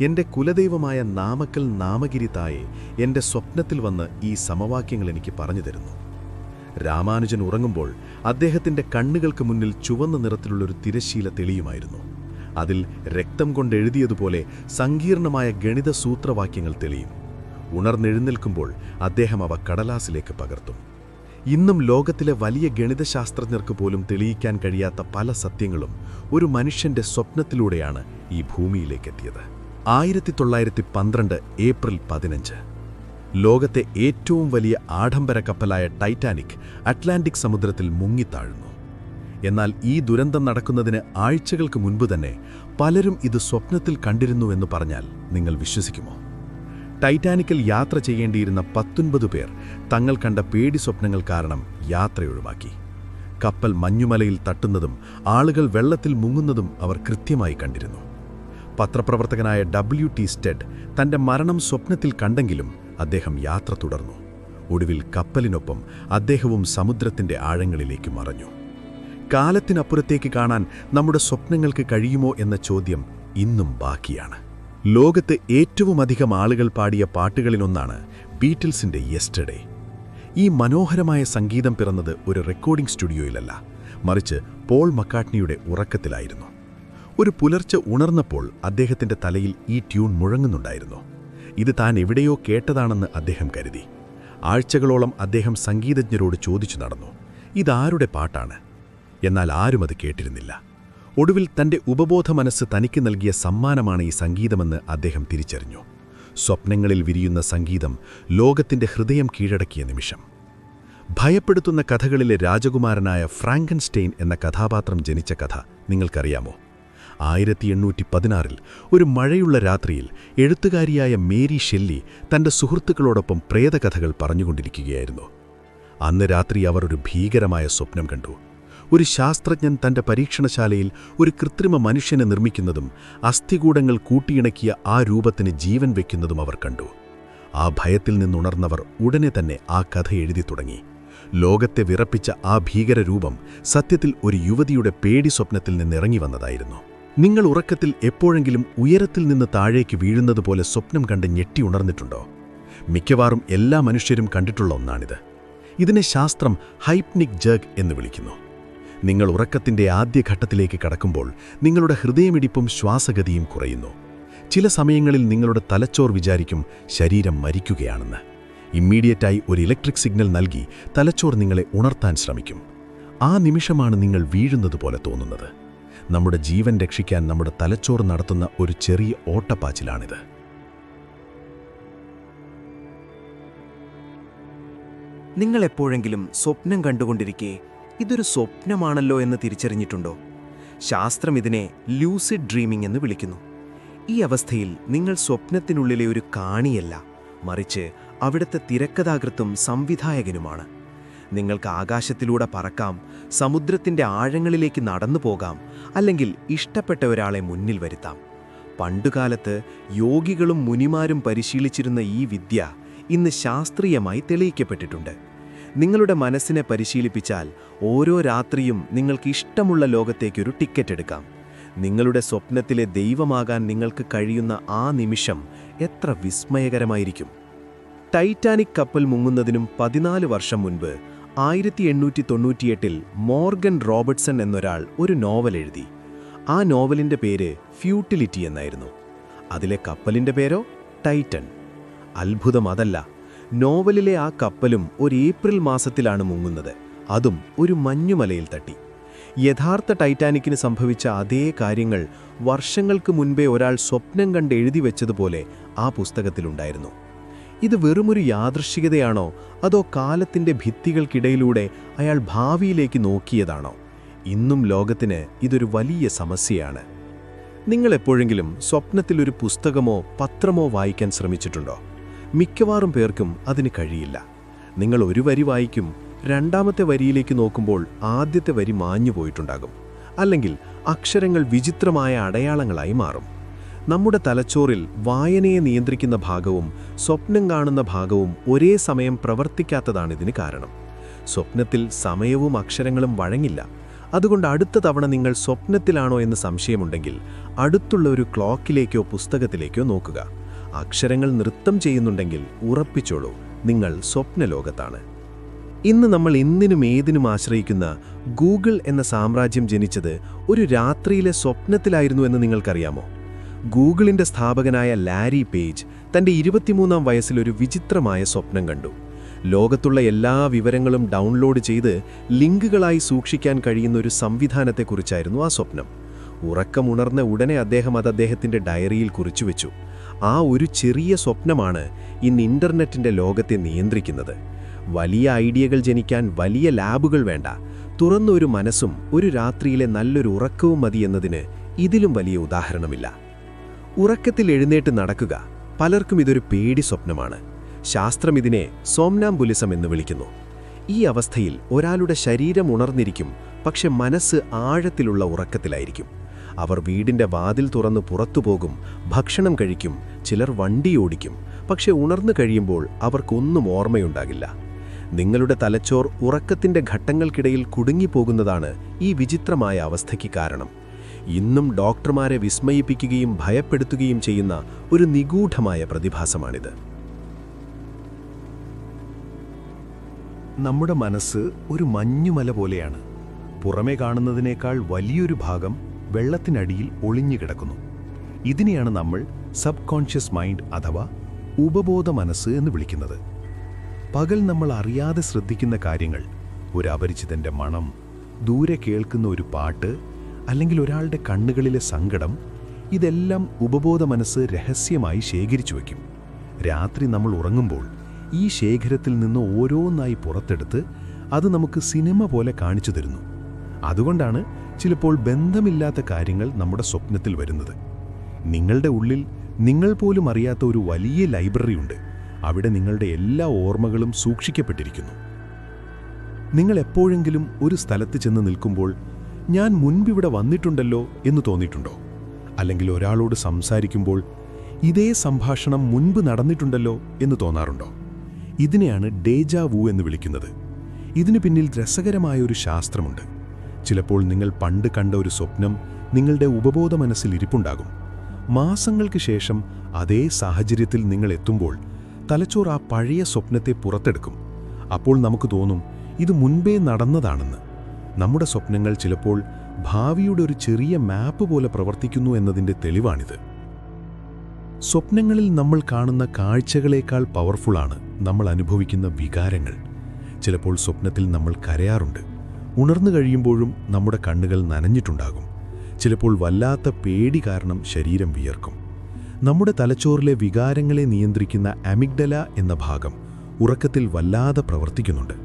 എൻ്റെ കുലദൈവമായ നാമക്കൽ നാമഗിരി തായെ എൻ്റെ സ്വപ്നത്തിൽ വന്ന് ഈ സമവാക്യങ്ങൾ എനിക്ക് പറഞ്ഞു തരുന്നു. രാമാനുജൻ ഉറങ്ങുമ്പോൾ അദ്ദേഹത്തിൻ്റെ കണ്ണുകൾക്ക് മുന്നിൽ ചുവന്ന നിറത്തിലുള്ളൊരു തിരശ്ശീല തെളിയുമായിരുന്നു. അതിൽ രക്തം കൊണ്ടെഴുതിയതുപോലെ സങ്കീർണമായ ഗണിത സൂത്രവാക്യങ്ങൾ തെളിയും. ഉണർന്നെഴുന്നേൽക്കുമ്പോൾ അദ്ദേഹം അവ കടലാസിലേക്ക് പകർത്തും. ഇന്നും ലോകത്തിലെ വലിയ ഗണിതശാസ്ത്രജ്ഞർക്ക് പോലും തെളിയിക്കാൻ കഴിയാത്ത പല സത്യങ്ങളും ഒരു മനുഷ്യന്റെ സ്വപ്നത്തിലൂടെയാണ് ഈ ഭൂമിയിലേക്കെത്തിയത്. 1912 ഏപ്രിൽ 15 ലോകത്തെ ഏറ്റവും വലിയ ആഡംബര കപ്പലായ ടൈറ്റാനിക് അറ്റ്ലാന്റിക് സമുദ്രത്തിൽ മുങ്ങിത്താഴുന്നു. എന്നാൽ ഈ ദുരന്തം നടക്കുന്നതിന് ആഴ്ചകൾക്ക് മുൻപ് തന്നെ പലരും ഇത് സ്വപ്നത്തിൽ കണ്ടിരുന്നുവെന്ന് പറഞ്ഞാൽ നിങ്ങൾ വിശ്വസിക്കുമോ? ടൈറ്റാനിക്കിൽ യാത്ര ചെയ്യേണ്ടിയിരുന്ന 19 പേർ തങ്ങൾ കണ്ട പേടി സ്വപ്നങ്ങൾ കാരണം യാത്രയൊഴിവാക്കി. കപ്പൽ മഞ്ഞുമലയിൽ തട്ടുന്നതും ആളുകൾ വെള്ളത്തിൽ മുങ്ങുന്നതും അവർ കൃത്യമായി കണ്ടിരുന്നു. പത്രപ്രവർത്തകനായ W.T. സ്റ്റെഡ് തൻ്റെ മരണം സ്വപ്നത്തിൽ കണ്ടെങ്കിലും അദ്ദേഹം യാത്ര തുടർന്നു. ഒടുവിൽ കപ്പലിനൊപ്പം അദ്ദേഹവും സമുദ്രത്തിൻ്റെ ആഴങ്ങളിലേക്ക് മറഞ്ഞു. കാലത്തിനപ്പുറത്തേക്ക് കാണാൻ നമ്മുടെ സ്വപ്നങ്ങൾക്ക് കഴിയുമോ എന്ന ചോദ്യം ഇന്നും ബാക്കിയാണ്. ലോകത്ത് ഏറ്റവുമധികം ആളുകൾ പാടിയ പാട്ടുകളിലൊന്നാണ് ബീറ്റിൽസിൻ്റെ യെസ്റ്റർഡേ. ഈ മനോഹരമായ സംഗീതം പിറന്നത് ഒരു റെക്കോർഡിംഗ് സ്റ്റുഡിയോയിലല്ല, മറിച്ച് പോൾ മക്കാർട്ട്നിയുടെ ഉറക്കത്തിലായിരുന്നു. ഒരു പുലർച്ചെ ഉണർന്നപ്പോൾ അദ്ദേഹത്തിൻ്റെ തലയിൽ ഈ ട്യൂൺ മുഴങ്ങുന്നുണ്ടായിരുന്നു. ഇത് താൻ എവിടെയോ കേട്ടതാണെന്ന് അദ്ദേഹം കരുതി. ആഴ്ചകളോളം അദ്ദേഹം സംഗീതജ്ഞരോട് ചോദിച്ചു നടന്നു, ഇതാരുടെ പാട്ടാണ്? എന്നാൽ ആരും അത് കേട്ടിരുന്നില്ല. ഒടുവിൽ തൻ്റെ ഉപബോധ മനസ്സ് തനിക്ക് നൽകിയ സമ്മാനമാണ് ഈ സംഗീതമെന്ന് അദ്ദേഹം തിരിച്ചറിഞ്ഞു. സ്വപ്നങ്ങളിൽ വിരിയുന്ന സംഗീതം ലോകത്തിൻ്റെ ഹൃദയം കീഴടക്കിയ നിമിഷം. ഭയപ്പെടുത്തുന്ന കഥകളിലെ രാജകുമാരനായ ഫ്രാങ്കൻസ്റ്റൈൻ എന്ന കഥാപാത്രം ജനിച്ച കഥ നിങ്ങൾക്കറിയാമോ? 1816 ഒരു മഴയുള്ള രാത്രിയിൽ എഴുത്തുകാരിയായ മേരി ഷെല്ലി തൻ്റെ സുഹൃത്തുക്കളോടൊപ്പം പ്രേതകഥകൾ പറഞ്ഞുകൊണ്ടിരിക്കുകയായിരുന്നു. അന്ന് രാത്രി അവർ ഒരു ഭീകരമായ സ്വപ്നം കണ്ടു. ഒരു ശാസ്ത്രജ്ഞൻ തൻ്റെ പരീക്ഷണശാലയിൽ ഒരു കൃത്രിമ മനുഷ്യനെ നിർമ്മിക്കുന്നതും അസ്ഥികൂടങ്ങൾ കൂട്ടിയിണക്കിയ ആ രൂപത്തിന് ജീവൻ വയ്ക്കുന്നതും അവർ കണ്ടു. ആ ഭയത്തിൽ നിന്നുണർന്നവർ ഉടനെ തന്നെ ആ കഥ എഴുതി തുടങ്ങി. ലോകത്തെ വിറപ്പിച്ച ആ ഭീകരരൂപം സത്യത്തിൽ ഒരു യുവതിയുടെ പേടി സ്വപ്നത്തിൽ നിന്നിറങ്ങി വന്നതായിരുന്നു. നിങ്ങൾ ഉറക്കത്തിൽ എപ്പോഴെങ്കിലും ഉയരത്തിൽ നിന്ന് താഴേക്ക് വീഴുന്നതുപോലെ സ്വപ്നം കണ്ട് ഞെട്ടി ഉണർന്നിട്ടുണ്ടോ? മിക്കവാറും എല്ലാ മനുഷ്യരും കണ്ടിട്ടുള്ള ഒന്നാണിത്. ഇതിനെ ശാസ്ത്രം ഹൈപ്നിക് ജേഗ് എന്ന് വിളിക്കുന്നു. നിങ്ങൾ ഉറക്കത്തിന്റെ ആദ്യഘട്ടത്തിലേക്ക് കടക്കുമ്പോൾ നിങ്ങളുടെ ഹൃദയമിടിപ്പും ശ്വാസഗതിയും കുറയുന്നു. ചില സമയങ്ങളിൽ നിങ്ങളുടെ തലച്ചോർ വിചാരിക്കും ശരീരം മരിക്കുകയാണെന്ന്. ഇമ്മീഡിയറ്റായി ഒരു ഇലക്ട്രിക് സിഗ്നൽ നൽകി തലച്ചോർ നിങ്ങളെ ഉണർത്താൻ ശ്രമിക്കും. ആ നിമിഷമാണ് നിങ്ങൾ വീഴുന്നത് പോലെ തോന്നുന്നത്. നമ്മുടെ ജീവൻ രക്ഷിക്കാൻ നമ്മുടെ തലച്ചോർ നടത്തുന്ന ഒരു ചെറിയ ഓട്ടപ്പാച്ചിലാണിത്. നിങ്ങൾ എപ്പോഴെങ്കിലും സ്വപ്നം കണ്ടുകൊണ്ടിരിക്കെ ഇതൊരു സ്വപ്നമാണല്ലോ എന്ന് തിരിച്ചറിഞ്ഞിട്ടുണ്ടോ? ശാസ്ത്രം ഇതിനെ ലൂസിഡ് ഡ്രീമിംഗ് എന്ന് വിളിക്കുന്നു. ഈ അവസ്ഥയിൽ നിങ്ങൾ സ്വപ്നത്തിനുള്ളിലെ ഒരു കാണിയല്ല, മറിച്ച് അവിടുത്തെ തിരക്കഥാകൃത്തും സംവിധായകനുമാണ്. നിങ്ങൾക്ക് ആകാശത്തിലൂടെ പറക്കാം, സമുദ്രത്തിൻ്റെ ആഴങ്ങളിലേക്ക് നടന്നു പോകാം, അല്ലെങ്കിൽ ഇഷ്ടപ്പെട്ട ഒരാളെ മുന്നിൽ വരുത്താം. പണ്ടുകാലത്ത് യോഗികളും മുനിമാരും പരിശീലിച്ചിരുന്ന ഈ വിദ്യ ഇന്ന് ശാസ്ത്രീയമായി തെളിയിക്കപ്പെട്ടിട്ടുണ്ട്. നിങ്ങളുടെ മനസ്സിനെ പരിശീലിപ്പിച്ചാൽ ഓരോ രാത്രിയും നിങ്ങൾക്ക് ഇഷ്ടമുള്ള ലോകത്തേക്കൊരു ടിക്കറ്റ് എടുക്കാം. നിങ്ങളുടെ സ്വപ്നത്തിലെ ദൈവമാകാൻ നിങ്ങൾക്ക് കഴിയുന്ന ആ നിമിഷം എത്ര വിസ്മയകരമായിരിക്കും. ടൈറ്റാനിക് കപ്പൽ മുങ്ങുന്നതിനും 14 വർഷം മുൻപ് 1898 മോർഗൻ റോബർട്ട്സൺ എന്നൊരാൾ ഒരു നോവൽ എഴുതി. ആ നോവലിൻ്റെ പേര് ഫ്യൂട്ടിലിറ്റി എന്നായിരുന്നു. അതിലെ കപ്പലിൻ്റെ പേരോ ടൈറ്റൻ. അത്ഭുതം അതല്ല, നോവലിലെ ആ കപ്പലും ഒരു ഏപ്രിൽ മാസത്തിലാണ് മുങ്ങുന്നത്, അതും ഒരു മഞ്ഞുമലയിൽ തട്ടി. യഥാർത്ഥ ടൈറ്റാനിക്കിന് സംഭവിച്ച അതേ കാര്യങ്ങൾ വർഷങ്ങൾക്ക് മുൻപേ ഒരാൾ സ്വപ്നം കണ്ട് എഴുതി വെച്ചതുപോലെ ആ പുസ്തകത്തിലുണ്ടായിരുന്നു. ഇത് വെറുമൊരു യാദൃശ്ചികതയാണോ, അതോ കാലത്തിൻ്റെ ഭിത്തികൾക്കിടയിലൂടെ അയാൾ ഭാവിയിലേക്ക് നോക്കിയതാണോ? ഇന്നും ലോകത്തിന് ഇതൊരു വലിയ സമസ്യയാണ്. നിങ്ങൾ എപ്പോഴെങ്കിലും സ്വപ്നത്തിലൊരു പുസ്തകമോ പത്രമോ വായിക്കാൻ ശ്രമിച്ചിട്ടുണ്ടോ? മിക്കവാറും പേർക്കും അതിന് കഴിയില്ല. നിങ്ങൾ ഒരു വരി വായിക്കും, രണ്ടാമത്തെ വരിയിലേക്ക് നോക്കുമ്പോൾ ആദ്യത്തെ വരി മാഞ്ഞു പോയിട്ടുണ്ടാകും, അല്ലെങ്കിൽ അക്ഷരങ്ങൾ വിചിത്രമായ അടയാളങ്ങളായി മാറും. നമ്മുടെ തലച്ചോറിൽ വായനയെ നിയന്ത്രിക്കുന്ന ഭാഗവും സ്വപ്നം കാണുന്ന ഭാഗവും ഒരേ സമയം പ്രവർത്തിക്കാത്തതാണിതിന് കാരണം. സ്വപ്നത്തിൽ സമയവും അക്ഷരങ്ങളും വഴങ്ങില്ല. അതുകൊണ്ട് അടുത്ത തവണ നിങ്ങൾ സ്വപ്നത്തിലാണോ എന്ന് സംശയമുണ്ടെങ്കിൽ അടുത്തുള്ള ഒരു ക്ലോക്കിലേക്കോ പുസ്തകത്തിലേക്കോ നോക്കുക. അക്ഷരങ്ങൾ നൃത്തം ചെയ്യുന്നുണ്ടെങ്കിൽ ഉറപ്പിച്ചോളൂ, നിങ്ങൾ സ്വപ്നലോകത്താണ്. ഇന്ന് നമ്മൾ എന്തിനും ഏതിനും ആശ്രയിക്കുന്ന ഗൂഗിൾ എന്ന സാമ്രാജ്യം ജനിച്ചത് ഒരു രാത്രിയിലെ സ്വപ്നത്തിലായിരുന്നു എന്ന് നിങ്ങൾക്കറിയാമോ? ഗൂഗിളിൻ്റെ സ്ഥാപകനായ ലാരി പേജ് തൻ്റെ 23-ാം വയസ്സിൽ ഒരു വിചിത്രമായ സ്വപ്നം കണ്ടു. ലോകത്തുള്ള എല്ലാ വിവരങ്ങളും ഡൗൺലോഡ് ചെയ്ത് ലിങ്കുകളായി സൂക്ഷിക്കാൻ കഴിയുന്ന ഒരു സംവിധാനത്തെക്കുറിച്ചായിരുന്നു ആ സ്വപ്നം. ഉറക്കമുണർന്ന ഉടനെ അദ്ദേഹം അത് അദ്ദേഹത്തിൻ്റെ ഡയറിയിൽ കുറിച്ചുവെച്ചു. ആ ഒരു ചെറിയ സ്വപ്നമാണ് ഇന്ന് ഇൻ്റർനെറ്റിൻ്റെ ലോകത്തെ നിയന്ത്രിക്കുന്നത്. വലിയ ഐഡിയകൾ ജനിക്കാൻ വലിയ ലാബുകൾ വേണ്ട, തുറന്ന ഒരു മനസ്സും ഒരു രാത്രിയിലെ നല്ലൊരു ഉറക്കവും മതി എന്നതിന് ഇതിലും വലിയ ഉദാഹരണമില്ല. ഉറക്കത്തിൽ എഴുന്നേറ്റ് നടക്കുക, പലർക്കും ഇതൊരു പേടി സ്വപ്നമാണ്. ശാസ്ത്രം ഇതിനെ സോംനാംബുലിസം എന്ന് വിളിക്കുന്നു. ഈ അവസ്ഥയിൽ ഒരാളുടെ ശരീരം ഉണർന്നിരിക്കും, പക്ഷെ മനസ്സ് ആഴത്തിലുള്ള ഉറക്കത്തിലായിരിക്കും. അവർ വീടിൻ്റെ വാതിൽ തുറന്ന് പുറത്തുപോകും, ഭക്ഷണം കഴിക്കും, ചിലർ വണ്ടി ഓടിക്കും. പക്ഷെ ഉണർന്നു കഴിയുമ്പോൾ അവർക്കൊന്നും ഓർമ്മയുണ്ടാകില്ല. നിങ്ങളുടെ തലച്ചോർ ഉറക്കത്തിൻ്റെ ഘട്ടങ്ങൾക്കിടയിൽ കുടുങ്ങിപ്പോകുന്നതാണ് ഈ വിചിത്രമായ അവസ്ഥയ്ക്ക് കാരണം. ഇന്നും ഡോക്ടർമാരെ വിസ്മയിപ്പിക്കുകയും ഭയപ്പെടുത്തുകയും ചെയ്യുന്ന ഒരു നിഗൂഢമായ പ്രതിഭാസമാണിത്. നമ്മുടെ മനസ്സ് ഒരു മഞ്ഞുമല പോലെയാണ്. പുറമെ കാണുന്നതിനേക്കാൾ വലിയൊരു ഭാഗം വെള്ളത്തിനടിയിൽ ഒളിഞ്ഞുകിടക്കുന്നു. ഇതിനെയാണ് നമ്മൾ സബ് കോൺഷ്യസ് മൈൻഡ് അഥവാ ഉപബോധ മനസ്സ് എന്ന് വിളിക്കുന്നത്. പകൽ നമ്മൾ അറിയാതെ ശ്രദ്ധിക്കുന്ന കാര്യങ്ങൾ, ഒരു അപരിചിതൻ്റെ മണം, ദൂരെ കേൾക്കുന്ന ഒരു പാട്ട്, അല്ലെങ്കിൽ ഒരാളുടെ കണ്ണുകളിലെ സങ്കടം, ഇതെല്ലാം ഉപബോധ മനസ്സ് രഹസ്യമായി ശേഖരിച്ചു വയ്ക്കും. രാത്രി നമ്മൾ ഉറങ്ങുമ്പോൾ ഈ ശേഖരത്തിൽ നിന്ന് ഓരോന്നായി പുറത്തെടുത്ത് അത് നമുക്ക് സിനിമ പോലെ കാണിച്ചു തരുന്നു. അതുകൊണ്ടാണ് ചിലപ്പോൾ ബന്ധമില്ലാത്ത കാര്യങ്ങൾ നമ്മുടെ സ്വപ്നത്തിൽ വരുന്നത്. നിങ്ങളുടെ ഉള്ളിൽ നിങ്ങൾ പോലും അറിയാത്ത ഒരു വലിയ ലൈബ്രറി ഉണ്ട്. അവിടെ നിങ്ങളുടെ എല്ലാ ഓർമ്മകളും സൂക്ഷിക്കപ്പെട്ടിരിക്കുന്നു. നിങ്ങൾ എപ്പോഴെങ്കിലും ഒരു സ്ഥലത്ത് ചെന്ന് നിൽക്കുമ്പോൾ ഞാൻ മുൻപിവിടെ വന്നിട്ടുണ്ടല്ലോ എന്ന് തോന്നിയിട്ടുണ്ടോ? അല്ലെങ്കിൽ ഒരാളോട് സംസാരിക്കുമ്പോൾ ഇതേ സംഭാഷണം മുൻപ് നടന്നിട്ടുണ്ടല്ലോ എന്ന് തോന്നാറുണ്ടോ? ഇതിനെയാണ് ഡേജാ വൂ എന്ന് വിളിക്കുന്നത്. ഇതിനു പിന്നിൽ രസകരമായ ഒരു ശാസ്ത്രമുണ്ട്. ചിലപ്പോൾ നിങ്ങൾ പണ്ട് കണ്ട ഒരു സ്വപ്നം നിങ്ങളുടെ ഉപബോധ മനസ്സിൽ ഇരിപ്പുണ്ടാകും. മാസങ്ങൾക്ക് ശേഷം അതേ സാഹചര്യത്തിൽ നിങ്ങൾ എത്തുമ്പോൾ തലച്ചോർ ആ പഴയ സ്വപ്നത്തെ പുറത്തെടുക്കും. അപ്പോൾ നമുക്ക് തോന്നും ഇത് മുൻപേ നടന്നതാണെന്ന്. നമ്മുടെ സ്വപ്നങ്ങൾ ചിലപ്പോൾ ഭാവിയുടെ ഒരു ചെറിയ മാപ്പ് പോലെ പ്രവർത്തിക്കുന്നു എന്നതിൻ്റെ തെളിവാണിത്. സ്വപ്നങ്ങളിൽ നമ്മൾ കാണുന്ന കാഴ്ചകളേക്കാൾ പവർഫുള്ളാണ് നമ്മൾ അനുഭവിക്കുന്ന വികാരങ്ങൾ. ചിലപ്പോൾ സ്വപ്നത്തിൽ നമ്മൾ കരയാറുണ്ട്. ഉണർന്നു കഴിയുമ്പോഴും നമ്മുടെ കണ്ണുകൾ നനഞ്ഞിട്ടുണ്ടാകും. ചിലപ്പോൾ വല്ലാത്ത പേടി കാരണം ശരീരം വിയർക്കും. നമ്മുടെ തലച്ചോറിലെ വികാരങ്ങളെ നിയന്ത്രിക്കുന്ന അമിഗ്ഡല എന്ന ഭാഗം ഉറക്കത്തിൽ വല്ലാതെ പ്രവർത്തിക്കുന്നുണ്ട്.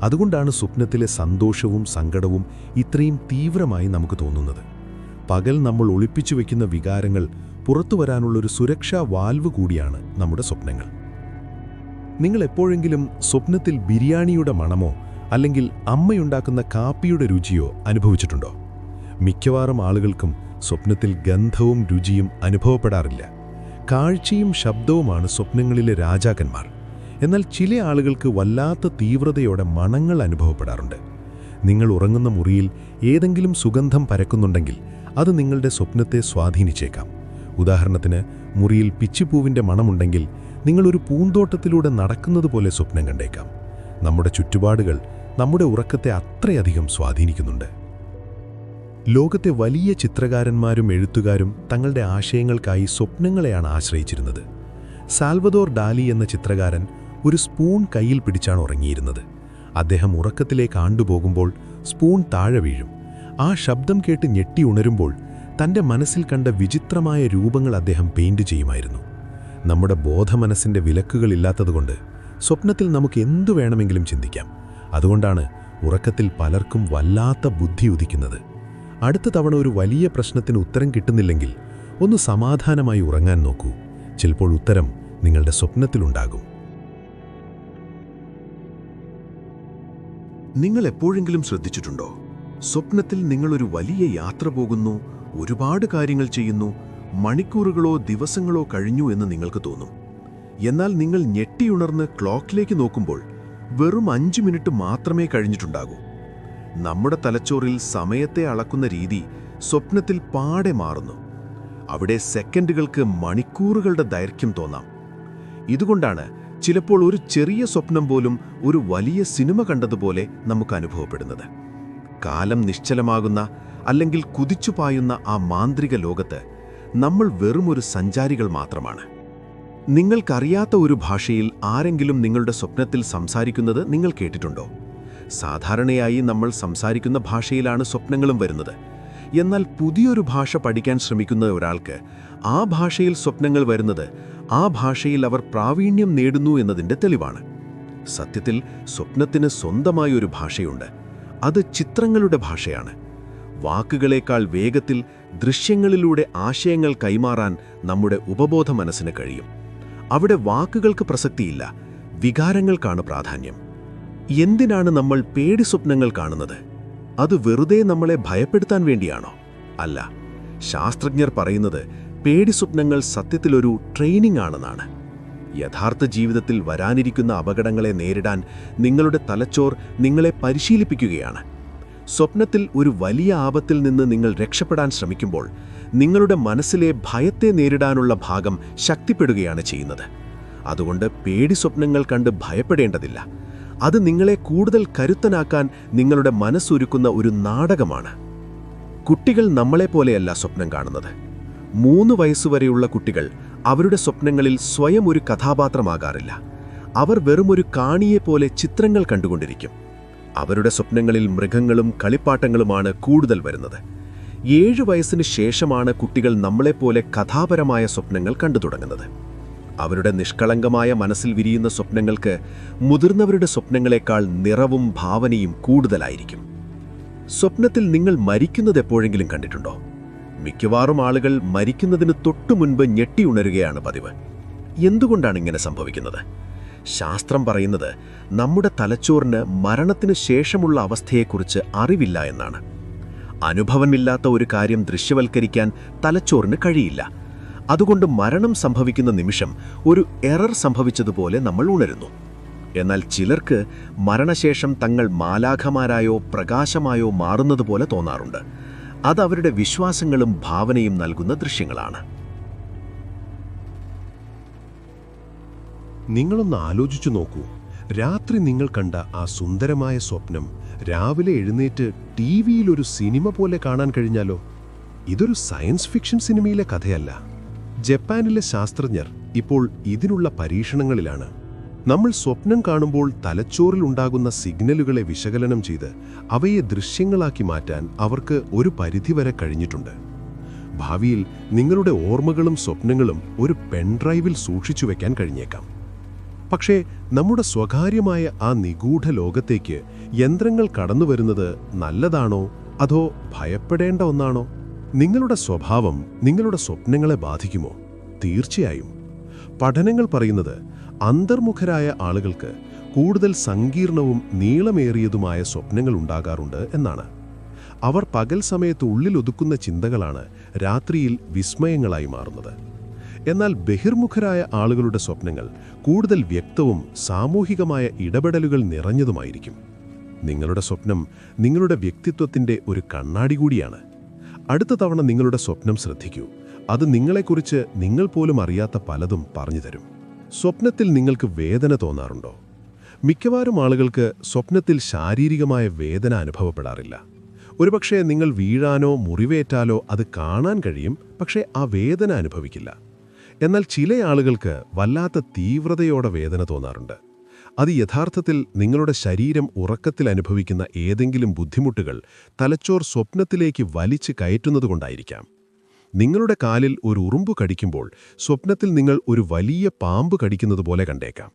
അതുകൊണ്ടാണ് സ്വപ്നത്തിലെ സന്തോഷവും സങ്കടവും ഇത്രയും തീവ്രമായി നമുക്ക് തോന്നുന്നത്. പകൽ നമ്മൾ ഒളിപ്പിച്ചു വയ്ക്കുന്ന വികാരങ്ങൾ പുറത്തു വരാനുള്ളൊരു സുരക്ഷാ വാൽവ് കൂടിയാണ് നമ്മുടെ സ്വപ്നങ്ങൾ. നിങ്ങൾ എപ്പോഴെങ്കിലും സ്വപ്നത്തിൽ ബിരിയാണിയുടെ മണമോ അല്ലെങ്കിൽ അമ്മയുണ്ടാക്കുന്ന കാപ്പിയുടെ രുചിയോ അനുഭവിച്ചിട്ടുണ്ടോ? മിക്കവാറും ആളുകൾക്കും സ്വപ്നത്തിൽ ഗന്ധവും രുചിയും അനുഭവപ്പെടാറില്ല. കാഴ്ചയും ശബ്ദവുമാണ് സ്വപ്നങ്ങളിലെ രാജാക്കന്മാർ. എന്നാൽ ചില ആളുകൾക്ക് വല്ലാത്ത തീവ്രതയോടെ മണങ്ങൾ അനുഭവപ്പെടാറുണ്ട്. നിങ്ങൾ ഉറങ്ങുന്ന മുറിയിൽ ഏതെങ്കിലും സുഗന്ധം പരക്കുന്നുണ്ടെങ്കിൽ അത് നിങ്ങളുടെ സ്വപ്നത്തെ സ്വാധീനിച്ചേക്കാം. ഉദാഹരണത്തിന്, മുറിയിൽ പിച്ചിപ്പൂവിൻ്റെ മണമുണ്ടെങ്കിൽ നിങ്ങളൊരു പൂന്തോട്ടത്തിലൂടെ നടക്കുന്നത് പോലെ സ്വപ്നം കണ്ടേക്കാം. നമ്മുടെ ചുറ്റുപാടുകൾ നമ്മുടെ ഉറക്കത്തെ അത്രയധികം സ്വാധീനിക്കുന്നുണ്ട്. ലോകത്തെ വലിയ ചിത്രകാരന്മാരും എഴുത്തുകാരും തങ്ങളുടെ ആശയങ്ങൾക്കായി സ്വപ്നങ്ങളെയാണ് ആശ്രയിച്ചിരുന്നത്. സാൽവദോർ ഡാലി എന്ന ചിത്രകാരൻ ഒരു സ്പൂൺ കയ്യിൽ പിടിച്ചാണ് ഉറങ്ങിയിരുന്നത്. അദ്ദേഹം ഉറക്കത്തിലേക്ക് ആണ്ടുപോകുമ്പോൾ സ്പൂൺ താഴെ വീഴും. ആ ശബ്ദം കേട്ട് ഞെട്ടി ഉണരുമ്പോൾ തൻ്റെ മനസ്സിൽ കണ്ട വിചിത്രമായ രൂപങ്ങൾ അദ്ദേഹം പെയിന്റ് ചെയ്യുമായിരുന്നു. നമ്മുടെ ബോധമനസ്സിൻ്റെ വിലക്കുകളില്ലാത്തതുകൊണ്ട് സ്വപ്നത്തിൽ നമുക്ക് എന്തു വേണമെങ്കിലും ചിന്തിക്കാം. അതുകൊണ്ടാണ് ഉറക്കത്തിൽ പലർക്കും വല്ലാത്ത ബുദ്ധി ഉദിക്കുന്നത്. അടുത്ത തവണ ഒരു വലിയ പ്രശ്നത്തിന് ഉത്തരം കിട്ടുന്നില്ലെങ്കിൽ ഒന്ന് സമാധാനമായി ഉറങ്ങാൻ നോക്കൂ. ചിലപ്പോൾ ഉത്തരം നിങ്ങളുടെ സ്വപ്നത്തിലുണ്ടാകും. നിങ്ങൾ എപ്പോഴെങ്കിലും ശ്രദ്ധിച്ചിട്ടുണ്ടോ? സ്വപ്നത്തിൽ നിങ്ങളൊരു വലിയ യാത്ര പോകുന്നു, ഒരുപാട് കാര്യങ്ങൾ ചെയ്യുന്നു, മണിക്കൂറുകളോ ദിവസങ്ങളോ കഴിഞ്ഞു എന്ന് നിങ്ങൾക്ക് തോന്നും. എന്നാൽ നിങ്ങൾ ഞെട്ടിയുണർന്ന് ക്ലോക്കിലേക്ക് നോക്കുമ്പോൾ വെറും 5 മിനിറ്റ് മാത്രമേ കഴിഞ്ഞിട്ടുണ്ടാകൂ. നമ്മുടെ തലച്ചോറിൽ സമയത്തെ അളക്കുന്ന രീതി സ്വപ്നത്തിൽ പാടെ മാറുന്നു. അവിടെ സെക്കൻഡുകൾക്ക് മണിക്കൂറുകളുടെ ദൈർഘ്യം തോന്നാം. ഇതുകൊണ്ടാണ് ചിലപ്പോൾ ഒരു ചെറിയ സ്വപ്നം പോലും ഒരു വലിയ സിനിമ കണ്ടതുപോലെ നമുക്ക് അനുഭവപ്പെടുന്നത്. കാലം നിശ്ചലമാകുന്ന അല്ലെങ്കിൽ കുതിച്ചുപായുന്ന ആ മാന്ത്രിക ലോകത്ത് നമ്മൾ വെറുമൊരു സഞ്ചാരികൾ മാത്രമാണ്. നിങ്ങൾക്കറിയാത്ത ഒരു ഭാഷയിൽ ആരെങ്കിലും നിങ്ങളുടെ സ്വപ്നത്തിൽ സംസാരിക്കുന്നത് നിങ്ങൾ കേട്ടിട്ടുണ്ടോ? സാധാരണയായി നമ്മൾ സംസാരിക്കുന്ന ഭാഷയിലാണ് സ്വപ്നങ്ങളും വരുന്നത്. എന്നാൽ പുതിയൊരു ഭാഷ പഠിക്കാൻ ശ്രമിക്കുന്ന ഒരാൾക്ക് ആ ഭാഷയിൽ സ്വപ്നങ്ങൾ വരുന്നത് ആ ഭാഷയിൽ അവർ പ്രാവീണ്യം നേടുന്നു എന്നതിൻ്റെ തെളിവാണ്. സത്യത്തിൽ സ്വപ്നത്തിന് സ്വന്തമായൊരു ഭാഷയുണ്ട്. അത് ചിത്രങ്ങളുടെ ഭാഷയാണ്. വാക്കുകളേക്കാൾ വേഗത്തിൽ ദൃശ്യങ്ങളിലൂടെ ആശയങ്ങൾ കൈമാറാൻ നമ്മുടെ ഉപബോധ മനസ്സിന് കഴിയും. അവിടെ വാക്കുകൾക്ക് പ്രസക്തിയില്ല, വികാരങ്ങൾക്കാണ് പ്രാധാന്യം. എന്തിനാണ് നമ്മൾ പേടി സ്വപ്നങ്ങൾ കാണുന്നത്? അത് വെറുതെ നമ്മളെ ഭയപ്പെടുത്താൻ വേണ്ടിയാണോ? അല്ല. ശാസ്ത്രജ്ഞർ പറയുന്നത് പേടി സ്വപ്നങ്ങൾ സത്യത്തിലൊരു ട്രെയിനിങ് ആണെന്നാണ്. യഥാർത്ഥ ജീവിതത്തിൽ വരാനിരിക്കുന്ന അപകടങ്ങളെ നേരിടാൻ നിങ്ങളുടെ തലച്ചോർ നിങ്ങളെ പരിശീലിപ്പിക്കുകയാണ്. സ്വപ്നത്തിൽ ഒരു വലിയ ആപത്തിൽ നിന്ന് നിങ്ങൾ രക്ഷപ്പെടാൻ ശ്രമിക്കുമ്പോൾ നിങ്ങളുടെ മനസ്സിലെ ഭയത്തെ നേരിടാനുള്ള ഭാഗം ശക്തിപ്പെടുകയാണ് ചെയ്യുന്നത്. അതുകൊണ്ട് പേടി സ്വപ്നങ്ങൾ കണ്ട് ഭയപ്പെടേണ്ടതില്ല. അത് നിങ്ങളെ കൂടുതൽ കരുത്തനാക്കാൻ നിങ്ങളുടെ മനസ്സൊരുക്കുന്ന ഒരു നാടകമാണ്. കുട്ടികൾ നമ്മളെപ്പോലെയല്ല സ്വപ്നം കാണുന്നത്. 3 വയസ്സുവരെയുള്ള കുട്ടികൾ അവരുടെ സ്വപ്നങ്ങളിൽ സ്വയം ഒരു കഥാപാത്രമാകാറില്ല. അവർ വെറുമൊരു കാണിയെപ്പോലെ ചിത്രങ്ങൾ കണ്ടുകൊണ്ടിരിക്കും. അവരുടെ സ്വപ്നങ്ങളിൽ മൃഗങ്ങളും കളിപ്പാട്ടങ്ങളുമാണ് കൂടുതൽ വരുന്നത്. 7 വയസ്സിന് ശേഷമാണ് കുട്ടികൾ നമ്മളെപ്പോലെ കഥാപരമായ സ്വപ്നങ്ങൾ കണ്ടു തുടങ്ങുന്നത്. അവരുടെ നിഷ്കളങ്കമായ മനസ്സിൽ വിരിയുന്ന സ്വപ്നങ്ങൾക്ക് മുതിർന്നവരുടെ സ്വപ്നങ്ങളെക്കാൾ നിറവും ഭാവനയും കൂടുതലായിരിക്കും. സ്വപ്നത്തിൽ നിങ്ങൾ മരിക്കുന്നത് എപ്പോഴെങ്കിലും കണ്ടിട്ടുണ്ടോ? മിക്കവാറും ആളുകൾ മരിക്കുന്നതിന് തൊട്ടുമുൻപ് ഞെട്ടിയുണരുകയാണ് പതിവ്. എന്തുകൊണ്ടാണ് ഇങ്ങനെ സംഭവിക്കുന്നത്? ശാസ്ത്രം പറയുന്നത് നമ്മുടെ തലച്ചോറിന് മരണത്തിന് ശേഷമുള്ള അവസ്ഥയെക്കുറിച്ച് അറിവില്ല എന്നാണ്. അനുഭവമില്ലാത്ത ഒരു കാര്യം ദൃശ്യവൽക്കരിക്കാൻ തലച്ചോറിന് കഴിയില്ല. അതുകൊണ്ട് മരണം സംഭവിക്കുന്ന നിമിഷം ഒരു എറർ സംഭവിച്ചതുപോലെ നമ്മൾ ഉണരുന്നു. എന്നാൽ ചിലർക്ക് മരണശേഷം തങ്ങൾ മാലാഖമാരായോ പ്രകാശമായോ മാറുന്നതുപോലെ തോന്നാറുണ്ട്. അത് അവരുടെ വിശ്വാസങ്ങളും ഭാവനയും നൽകുന്ന ദൃശ്യങ്ങളാണ്. നിങ്ങളൊന്ന് ആലോചിച്ചു നോക്കൂ. രാത്രി നിങ്ങൾ കണ്ട ആ സുന്ദരമായ സ്വപ്നം രാവിലെ എഴുന്നേറ്റ് ടിവിയിലൊരു സിനിമ പോലെ കാണാൻ കഴിഞ്ഞാലോ? ഇതൊരു സയൻസ് ഫിക്ഷൻ സിനിമയിലെ കഥയല്ല. ജപ്പാനിലെ ശാസ്ത്രജ്ഞർ ഇപ്പോൾ ഇതിനുള്ള പരീക്ഷണങ്ങളിലാണ്. നമ്മൾ സ്വപ്നം കാണുമ്പോൾ തലച്ചോറിൽ ഉണ്ടാകുന്ന സിഗ്നലുകളെ വിശകലനം ചെയ്ത് അവയെ ദൃശ്യങ്ങളാക്കി മാറ്റാൻ അവർക്ക് ഒരു പരിധിവരെ കഴിഞ്ഞിട്ടുണ്ട്. ഭാവിയിൽ നിങ്ങളുടെ ഓർമ്മകളും സ്വപ്നങ്ങളും ഒരു പെൻഡ്രൈവിൽ സൂക്ഷിച്ചു വെക്കാൻ കഴിഞ്ഞേക്കാം. പക്ഷേ നമ്മുടെ സ്വകാര്യമായ ആ നിഗൂഢ ലോകത്തേക്ക് യന്ത്രങ്ങൾ കടന്നുവരുന്നത് നല്ലതാണോ അതോ ഭയപ്പെടേണ്ട ഒന്നാണോ? നിങ്ങളുടെ സ്വഭാവം നിങ്ങളുടെ സ്വപ്നങ്ങളെ ബാധിക്കുമോ? തീർച്ചയായും. പഠനങ്ങൾ പറയുന്നത് അന്തർമുഖരായ ആളുകൾക്ക് കൂടുതൽ സങ്കീർണവും നീളമേറിയതുമായ സ്വപ്നങ്ങൾ ഉണ്ടാകാറുണ്ട് എന്നാണ്. അവർ പകൽ സമയത്ത് ഉള്ളിലൊതുക്കുന്ന ചിന്തകളാണ് രാത്രിയിൽ വിസ്മയങ്ങളായി മാറുന്നത്. എന്നാൽ ബഹിർമുഖരായ ആളുകളുടെ സ്വപ്നങ്ങൾ കൂടുതൽ വ്യക്തവും സാമൂഹികമായ ഇടപെടലുകൾ നിറഞ്ഞതുമായിരിക്കും. നിങ്ങളുടെ സ്വപ്നം നിങ്ങളുടെ വ്യക്തിത്വത്തിൻ്റെ ഒരു കണ്ണാടി കൂടിയാണ്. അടുത്ത തവണ നിങ്ങളുടെ സ്വപ്നം ശ്രദ്ധിക്കൂ. അത് നിങ്ങളെക്കുറിച്ച് നിങ്ങൾ പോലും അറിയാത്ത പലതും പറഞ്ഞു തരും. സ്വപ്നത്തിൽ നിങ്ങൾക്ക് വേദന തോന്നാറുണ്ടോ? മിക്കവാറും ആളുകൾക്ക് സ്വപ്നത്തിൽ ശാരീരികമായ വേദന അനുഭവപ്പെടാറില്ല. ഒരുപക്ഷെ നിങ്ങൾ വീഴാനോ മുറിവേറ്റാലോ അത് കാണാൻ കഴിയും, പക്ഷേ ആ വേദന അനുഭവിക്കില്ല. എന്നാൽ ചില ആളുകൾക്ക് വല്ലാത്ത തീവ്രതയോടെ വേദന തോന്നാറുണ്ട്. അത് യഥാർത്ഥത്തിൽ നിങ്ങളുടെ ശരീരം ഉറക്കത്തിൽ അനുഭവിക്കുന്ന ഏതെങ്കിലും ബുദ്ധിമുട്ടുകൾ തലച്ചോർ സ്വപ്നത്തിലേക്ക് വലിച്ചു കയറ്റുന്നതുകൊണ്ടായിരിക്കാം. നിങ്ങളുടെ കാലിൽ ഒരു ഉറുമ്പ് കടിക്കുമ്പോൾ സ്വപ്നത്തിൽ നിങ്ങൾ ഒരു വലിയ പാമ്പ് കടിക്കുന്നത് പോലെ കണ്ടേക്കാം.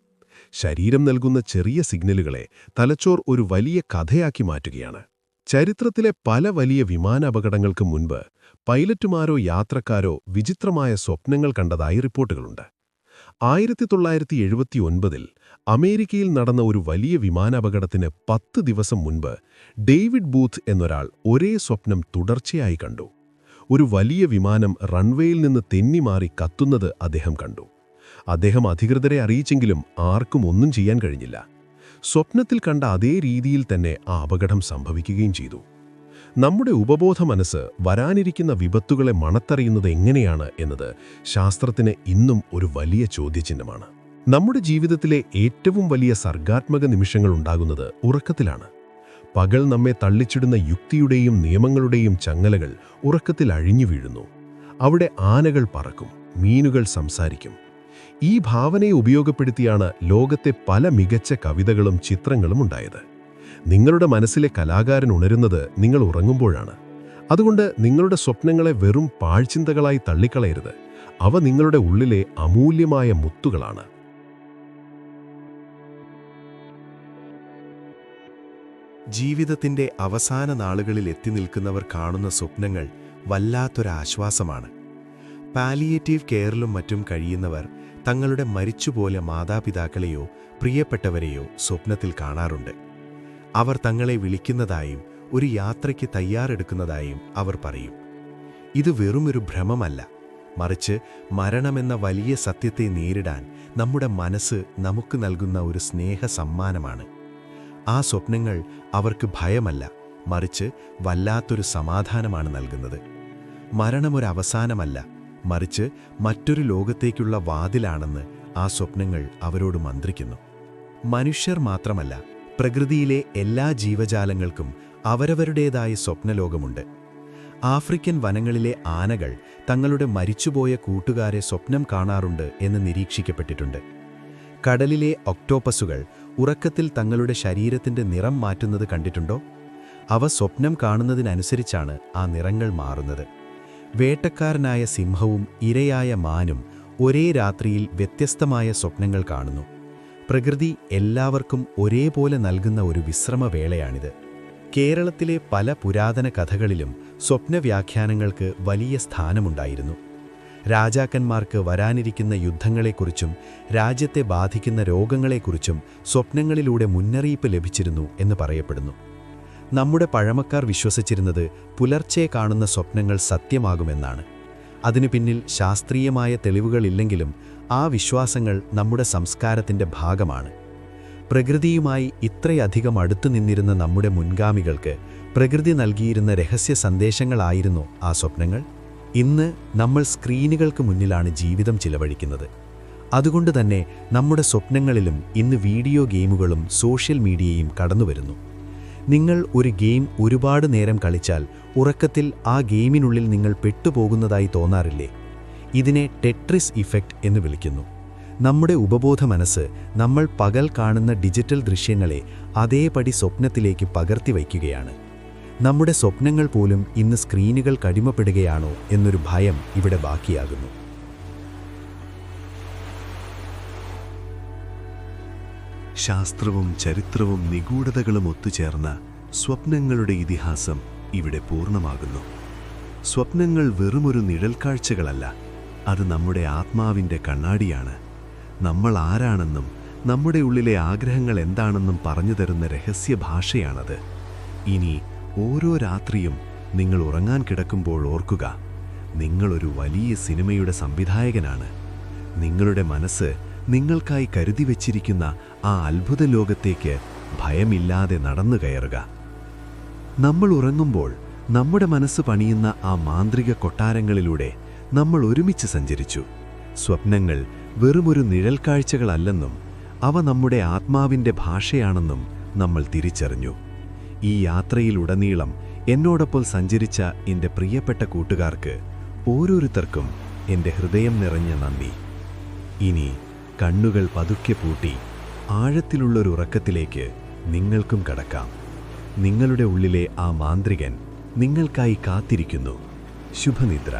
ശരീരം നൽകുന്ന ചെറിയ സിഗ്നലുകളെ തലച്ചോർ ഒരു വലിയ കഥയാക്കി മാറ്റുകയാണ്. ചരിത്രത്തിലെ പല വലിയ വിമാനാപകടങ്ങൾക്ക് മുൻപ് പൈലറ്റുമാരോ യാത്രക്കാരോ വിചിത്രമായ സ്വപ്നങ്ങൾ കണ്ടതായി റിപ്പോർട്ടുകളുണ്ട്. 1979 അമേരിക്കയിൽ നടന്ന ഒരു വലിയ വിമാനാപകടത്തിന് 10 ദിവസം മുൻപ് ഡേവിഡ് ബൂത്ത് എന്നൊരാൾ ഒരേ സ്വപ്നം തുടർച്ചയായി കണ്ടു. ഒരു വലിയ വിമാനം റൺവേയിൽ നിന്ന് തെന്നിമാറി കത്തുന്നത് അദ്ദേഹം കണ്ടു. അദ്ദേഹം അധികൃതരെ അറിയിച്ചെങ്കിലും ആർക്കും ഒന്നും ചെയ്യാൻ കഴിഞ്ഞില്ല. സ്വപ്നത്തിൽ കണ്ട അതേ രീതിയിൽ തന്നെ ആ അപകടം സംഭവിക്കുകയും ചെയ്തു. നമ്മുടെ ഉപബോധ മനസ്സ് വരാനിരിക്കുന്ന വിപത്തുകളെ മണത്തറിയുന്നത് എങ്ങനെയാണ് എന്നത് ശാസ്ത്രത്തിന് ഇന്നും ഒരു വലിയ ചോദ്യചിഹ്നമാണ്. നമ്മുടെ ജീവിതത്തിലെ ഏറ്റവും വലിയ സർഗാത്മക നിമിഷങ്ങൾ ഉണ്ടാകുന്നത് ഉറക്കത്തിലാണ്. പകൽ നമ്മെ തള്ളിച്ചിടുന്ന യുക്തിയുടെയും നിയമങ്ങളുടെയും ചങ്ങലകൾ ഉറക്കത്തിൽ അഴിഞ്ഞു വീഴുന്നു. അവിടെ ആനകൾ പറക്കും, മീനുകൾ സംസാരിക്കും. ഈ ഭാവനയെ ഉപയോഗപ്പെടുത്തിയാണ് ലോകത്തെ പല മികച്ച കവിതകളും ചിത്രങ്ങളും ഉണ്ടായത്. നിങ്ങളുടെ മനസ്സിലെ കലാകാരൻ ഉണരുന്നത് നിങ്ങൾ ഉറങ്ങുമ്പോഴാണ്. അതുകൊണ്ട് നിങ്ങളുടെ സ്വപ്നങ്ങളെ വെറും പാഴ്ചിന്തകളായി തള്ളിക്കളയരുത്. അവ നിങ്ങളുടെ ഉള്ളിലെ അമൂല്യമായ മുത്തുകളാണ്. ജീവിതത്തിൻ്റെ അവസാന നാളുകളിൽ എത്തി നിൽക്കുന്നവർ കാണുന്ന സ്വപ്നങ്ങൾ വല്ലാത്തൊരാശ്വാസമാണ്. പാലിയേറ്റീവ് കെയറിലും മറ്റും കഴിയുന്നവർ തങ്ങളുടെ മരിച്ചുപോയ മാതാപിതാക്കളെയോ പ്രിയപ്പെട്ടവരെയോ സ്വപ്നത്തിൽ കാണാറുണ്ട്. അവർ തങ്ങളെ വിളിക്കുന്നതായും ഒരു യാത്രയ്ക്ക് തയ്യാറെടുക്കുന്നതായും അവർ പറയും. ഇത് വെറുമൊരു ഭ്രമമല്ല, മറിച്ച് മരണമെന്ന വലിയ സത്യത്തെ നേരിടാൻ നമ്മുടെ മനസ്സ് നമുക്ക് നൽകുന്ന ഒരു സ്നേഹ സമ്മാനമാണ്. ആ സ്വപ്നങ്ങൾ അവർക്ക് ഭയമല്ല, മറിച്ച് വല്ലാത്തൊരു സമാധാനമാണ് നൽകുന്നത്. മരണമൊരവസാനമല്ല, മറിച്ച് മറ്റൊരു ലോകത്തേക്കുള്ള വാതിലാണെന്ന് ആ സ്വപ്നങ്ങൾ അവരോട് മന്ത്രിക്കുന്നു. മനുഷ്യർ മാത്രമല്ല, പ്രകൃതിയിലെ എല്ലാ ജീവജാലങ്ങൾക്കും അവരവരുടേതായ സ്വപ്നലോകമുണ്ട്. ആഫ്രിക്കൻ വനങ്ങളിലെ ആനകൾ തങ്ങളുടെ മരിച്ചുപോയ കൂട്ടുകാരെ സ്വപ്നം കാണാറുണ്ട് എന്ന് നിരീക്ഷിക്കപ്പെട്ടിട്ടുണ്ട്. കടലിലെ ഒക്ടോപ്പസുകൾ ഉറക്കത്തിൽ തങ്ങളുടെ ശരീരത്തിൻ്റെ നിറം മാറ്റുന്നത് കണ്ടിട്ടുണ്ടോ? അവ സ്വപ്നം കാണുന്നതിനനുസരിച്ചാണ് ആ നിറങ്ങൾ മാറുന്നത്. വേട്ടക്കാരനായ സിംഹവും ഇരയായ മാനും ഒരേ രാത്രിയിൽ വ്യത്യസ്തമായ സ്വപ്നങ്ങൾ കാണുന്നു. പ്രകൃതി എല്ലാവർക്കും ഒരേപോലെ നൽകുന്ന ഒരു വിശ്രമവേളയാണിത്. കേരളത്തിലെ പല പുരാതന കഥകളിലും സ്വപ്നവ്യാഖ്യാനങ്ങൾക്ക് വലിയ സ്ഥാനമുണ്ടായിരുന്നു. രാജാക്കന്മാർക്ക് വരാനിരിക്കുന്ന യുദ്ധങ്ങളെക്കുറിച്ചും രാജ്യത്തെ ബാധിക്കുന്ന രോഗങ്ങളെക്കുറിച്ചും സ്വപ്നങ്ങളിലൂടെ മുന്നറിയിപ്പ് ലഭിച്ചിരുന്നു എന്ന് പറയപ്പെടുന്നു. നമ്മുടെ പഴമക്കാർ വിശ്വസിച്ചിരുന്നത് പുലർച്ചെ കാണുന്ന സ്വപ്നങ്ങൾ സത്യമാകുമെന്നാണ്. അതിനു പിന്നിൽ ശാസ്ത്രീയമായ തെളിവുകളില്ലെങ്കിലും ആ വിശ്വാസങ്ങൾ നമ്മുടെ സംസ്കാരത്തിൻ്റെ ഭാഗമാണ്. പ്രകൃതിയുമായി ഇത്രയധികം അടുത്തു നിന്നിരുന്ന നമ്മുടെ മുൻഗാമികൾക്ക് പ്രകൃതി നൽകിയിരുന്ന രഹസ്യ സന്ദേശങ്ങളായിരുന്നു ആ സ്വപ്നങ്ങൾ. ഇന്ന് നമ്മൾ സ്ക്രീനുകൾക്ക് മുന്നിലാണ് ജീവിതം ചിലവഴിക്കുന്നത്. അതുകൊണ്ട് തന്നെ നമ്മുടെ സ്വപ്നങ്ങളിലും ഇന്ന് വീഡിയോ ഗെയിമുകളും സോഷ്യൽ മീഡിയയും കടന്നുവരുന്നു. നിങ്ങൾ ഒരു ഗെയിം ഒരുപാട് നേരം കളിച്ചാൽ ഉറക്കത്തിൽ ആ ഗെയിമിനുള്ളിൽ നിങ്ങൾ പെട്ടുപോകുന്നതായി തോന്നാറില്ലേ? ഇതിനെ ടെട്രിസ് ഇഫക്റ്റ് എന്ന് വിളിക്കുന്നു. നമ്മുടെ ഉപബോധ മനസ്സ് നമ്മൾ പകൽ കാണുന്ന ഡിജിറ്റൽ ദൃശ്യങ്ങളെ അതേപടി സ്വപ്നത്തിലേക്ക് പകർത്തി വയ്ക്കുകയാണ്. നമ്മുടെ സ്വപ്നങ്ങൾ പോലും ഇന്ന് സ്ക്രീനുകൾ കടിമപ്പെടുകയാണോ എന്നൊരു ഭയം ഇവിടെ ബാക്കിയാകുന്നു. ശാസ്ത്രവും ചരിത്രവും നിഗൂഢതകളും ഒത്തുചേർന്ന സ്വപ്നങ്ങളുടെ ഇതിഹാസം ഇവിടെ പൂർണ്ണമാകുന്നു. സ്വപ്നങ്ങൾ വെറുമൊരു നിഴൽക്കാഴ്ചകളല്ല, അത് നമ്മുടെ ആത്മാവിൻ്റെ കണ്ണാടിയാണ്. നമ്മൾ ആരാണെന്നും നമ്മുടെ ഉള്ളിലെ ആഗ്രഹങ്ങൾ എന്താണെന്നും പറഞ്ഞു തരുന്ന രഹസ്യഭാഷയാണത്. ഇനി ഓരോ രാത്രിയും നിങ്ങൾ ഉറങ്ങാൻ കിടക്കുമ്പോൾ ഓർക്കുക, നിങ്ങളൊരു വലിയ സിനിമയുടെ സംവിധായകനാണ്. നിങ്ങളുടെ മനസ്സ് നിങ്ങൾക്കായി കരുതി വച്ചിരിക്കുന്ന ആ അത്ഭുത ലോകത്തേക്ക് ഭയമില്ലാതെ നടന്നു കയറുക. നമ്മൾ ഉറങ്ങുമ്പോൾ നമ്മുടെ മനസ്സ് പണിയുന്ന ആ മാന്ത്രിക കൊട്ടാരങ്ങളിലൂടെ നമ്മൾ ഒരുമിച്ച് സഞ്ചരിച്ചു. സ്വപ്നങ്ങൾ വെറുമൊരു നിഴൽക്കാഴ്ചകളല്ലെന്നും അവ നമ്മുടെ ആത്മാവിൻ്റെ ഭാഷയാണെന്നും നമ്മൾ തിരിച്ചറിഞ്ഞു. ഈ യാത്രയിലുടനീളം എന്നോടൊപ്പം സഞ്ചരിച്ച എൻ്റെ പ്രിയപ്പെട്ട കൂട്ടുകാർക്ക് ഓരോരുത്തർക്കും എൻ്റെ ഹൃദയം നിറഞ്ഞ നന്ദി. ഇനി കണ്ണുകൾ പതുക്കെ പൂട്ടി ആഴത്തിലുള്ളൊരുറക്കത്തിലേക്ക് നിങ്ങൾക്കും കടക്കാം. നിങ്ങളുടെ ഉള്ളിലെ ആ മാന്ത്രികൻ നിങ്ങൾക്കായി കാത്തിരിക്കുന്നു. ശുഭനിദ്ര.